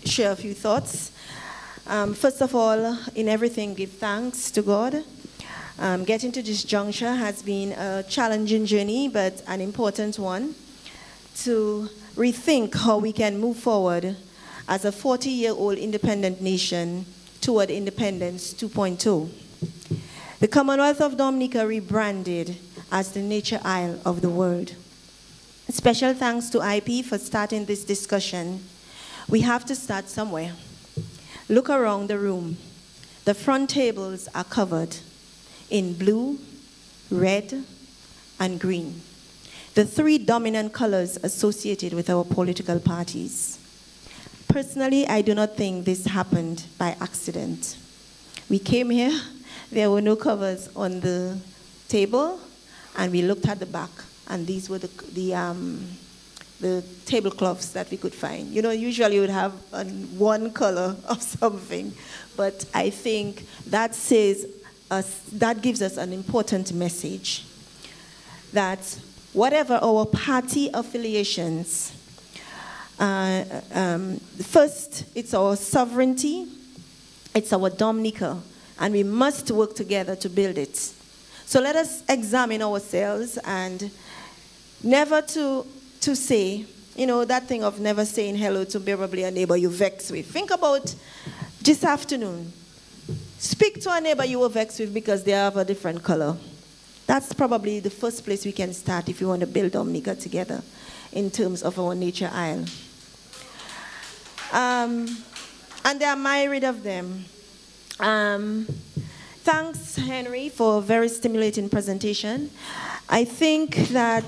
share a few thoughts. First of all, in everything, give thanks to God. Getting to this juncture has been a challenging journey, but an important one, to rethink how we can move forward as a 40-year-old independent nation toward independence 2.0. The Commonwealth of Dominica rebranded as the Nature Isle of the world. Special thanks to IP for starting this discussion. We have to start somewhere. Look around the room. The front tables are covered in blue, red, and green, the three dominant colors associated with our political parties. Personally, I do not think this happened by accident. We came here, there were no covers on the table, and we looked at the back, and these were the tablecloths that we could find. You know, usually you would have one color of something, but I think that that gives us an important message that whatever our party affiliations, first, it's our sovereignty, it's our Dominica, and we must work together to build it. So let us examine ourselves and never to say, you know, that thing of never saying hello to probably a neighbor you vex with. Think about this afternoon. Speak to a neighbor you were vexed with because they have a different color. That's probably the first place we can start if we want to build Dominica together in terms of our nature isle. And there are myriad of them. Thanks, Henry, for a very stimulating presentation. I think that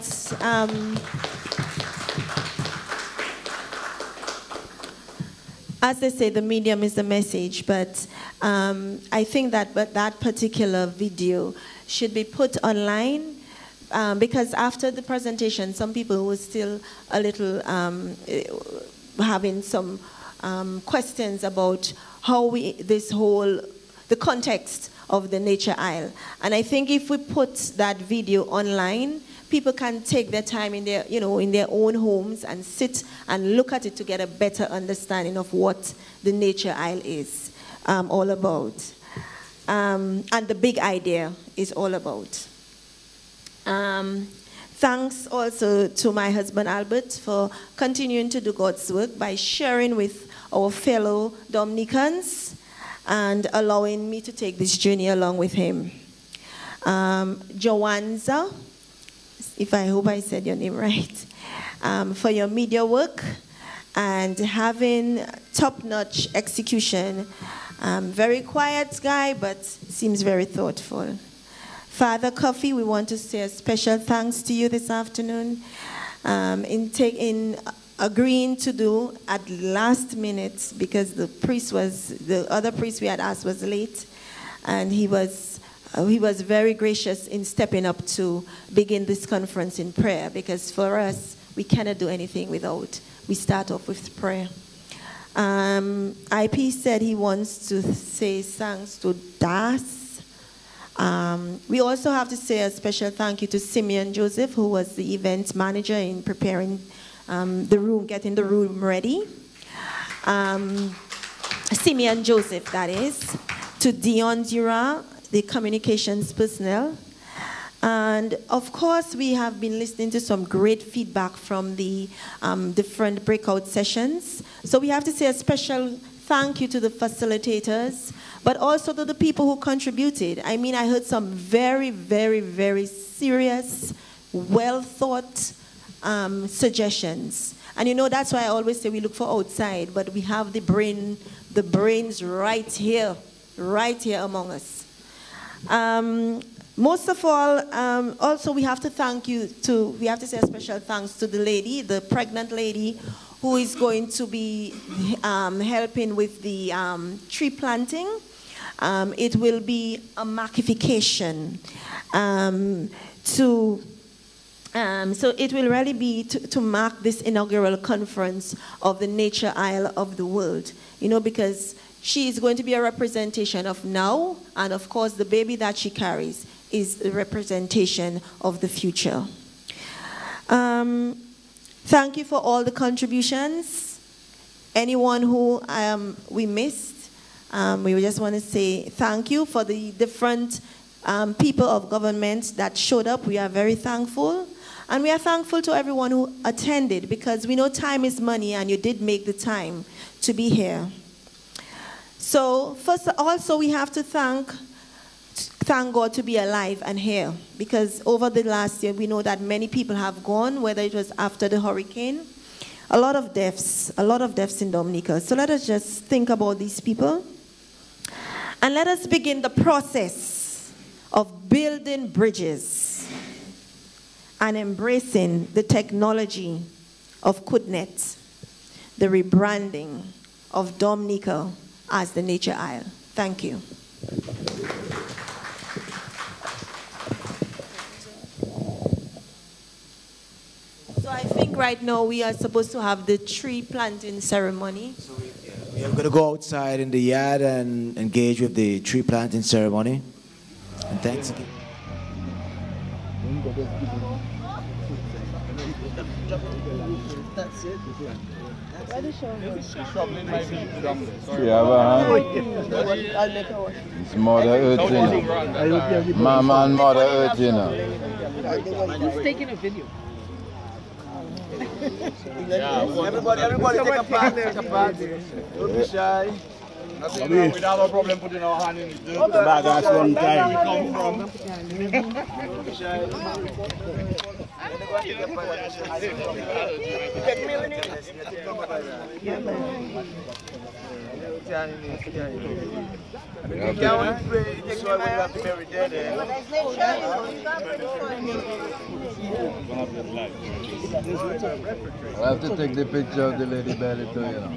as they say, the medium is the message, but I think that that particular video should be put online because after the presentation, some people were still a little having some questions about how the context of the Nature Isle. And I think if we put that video online, people can take their time in their, in their own homes and sit and look at it to get a better understanding of what the Nature Isle is all about. And the big idea is all about. Thanks also to my husband Albert for continuing to do God's work by sharing with our fellow Dominicans and allowing me to take this journey along with him. Joanza, I hope I said your name right, for your media work and having top-notch execution. Very quiet guy, but seems very thoughtful. Father Coffee, we want to say a special thanks to you this afternoon in agreeing to do at last minute because the other priest we had asked was late, and he was very gracious in stepping up to begin this conference in prayer, because for us, we cannot do anything without, we start off with prayer. IP said he wants to say thanks to Das. We also have to say a special thank you to Simeon Joseph, who was the event manager in preparing the room, getting the room ready. Simeon Joseph, that is. To Dion Dura, the communications personnel. And of course, we have been listening to some great feedback from the different breakout sessions. So we have to say a special thank you to the facilitators, but also to the people who contributed. I mean, I heard some very, very, very serious, well-thought suggestions. And you know, that's why I always say we look for outside, but we have the brains right here among us. Most of all, also we have to we have to say a special thanks to the lady, the pregnant lady, who is going to be helping with the tree planting. It will be a markification so it will really be to mark this inaugural conference of the Nature Isle of the World, you know, because she is going to be a representation of now, and of course the baby that she carries is a representation of the future. Thank you for all the contributions. Anyone who we missed, we just want to say thank you for the different people of government that showed up. We are very thankful. And we are thankful to everyone who attended, because we know time is money and you did make the time to be here. So first, also we have to thank God to be alive and here, because over the last year we know that many people have gone, whether it was after the hurricane. A lot of deaths in Dominica. So let us just think about these people. And let us begin the process of building bridges and embracing the technology of KUDNet, the rebranding of Dominica as the Nature Isle. Thank you. So I think right now we are supposed to have the tree planting ceremony. So we are going to go outside in the yard and engage with the tree planting ceremony. And thanks again. That's it. It's Mother Earth, you know. Mama and Mother Earth, you know. He's taking a video. Everybody take a part. Don't be shy. We don't have a problem putting our hand in the bag at one time. I have to take the picture of the lady belly too, you know.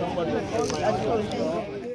Somebody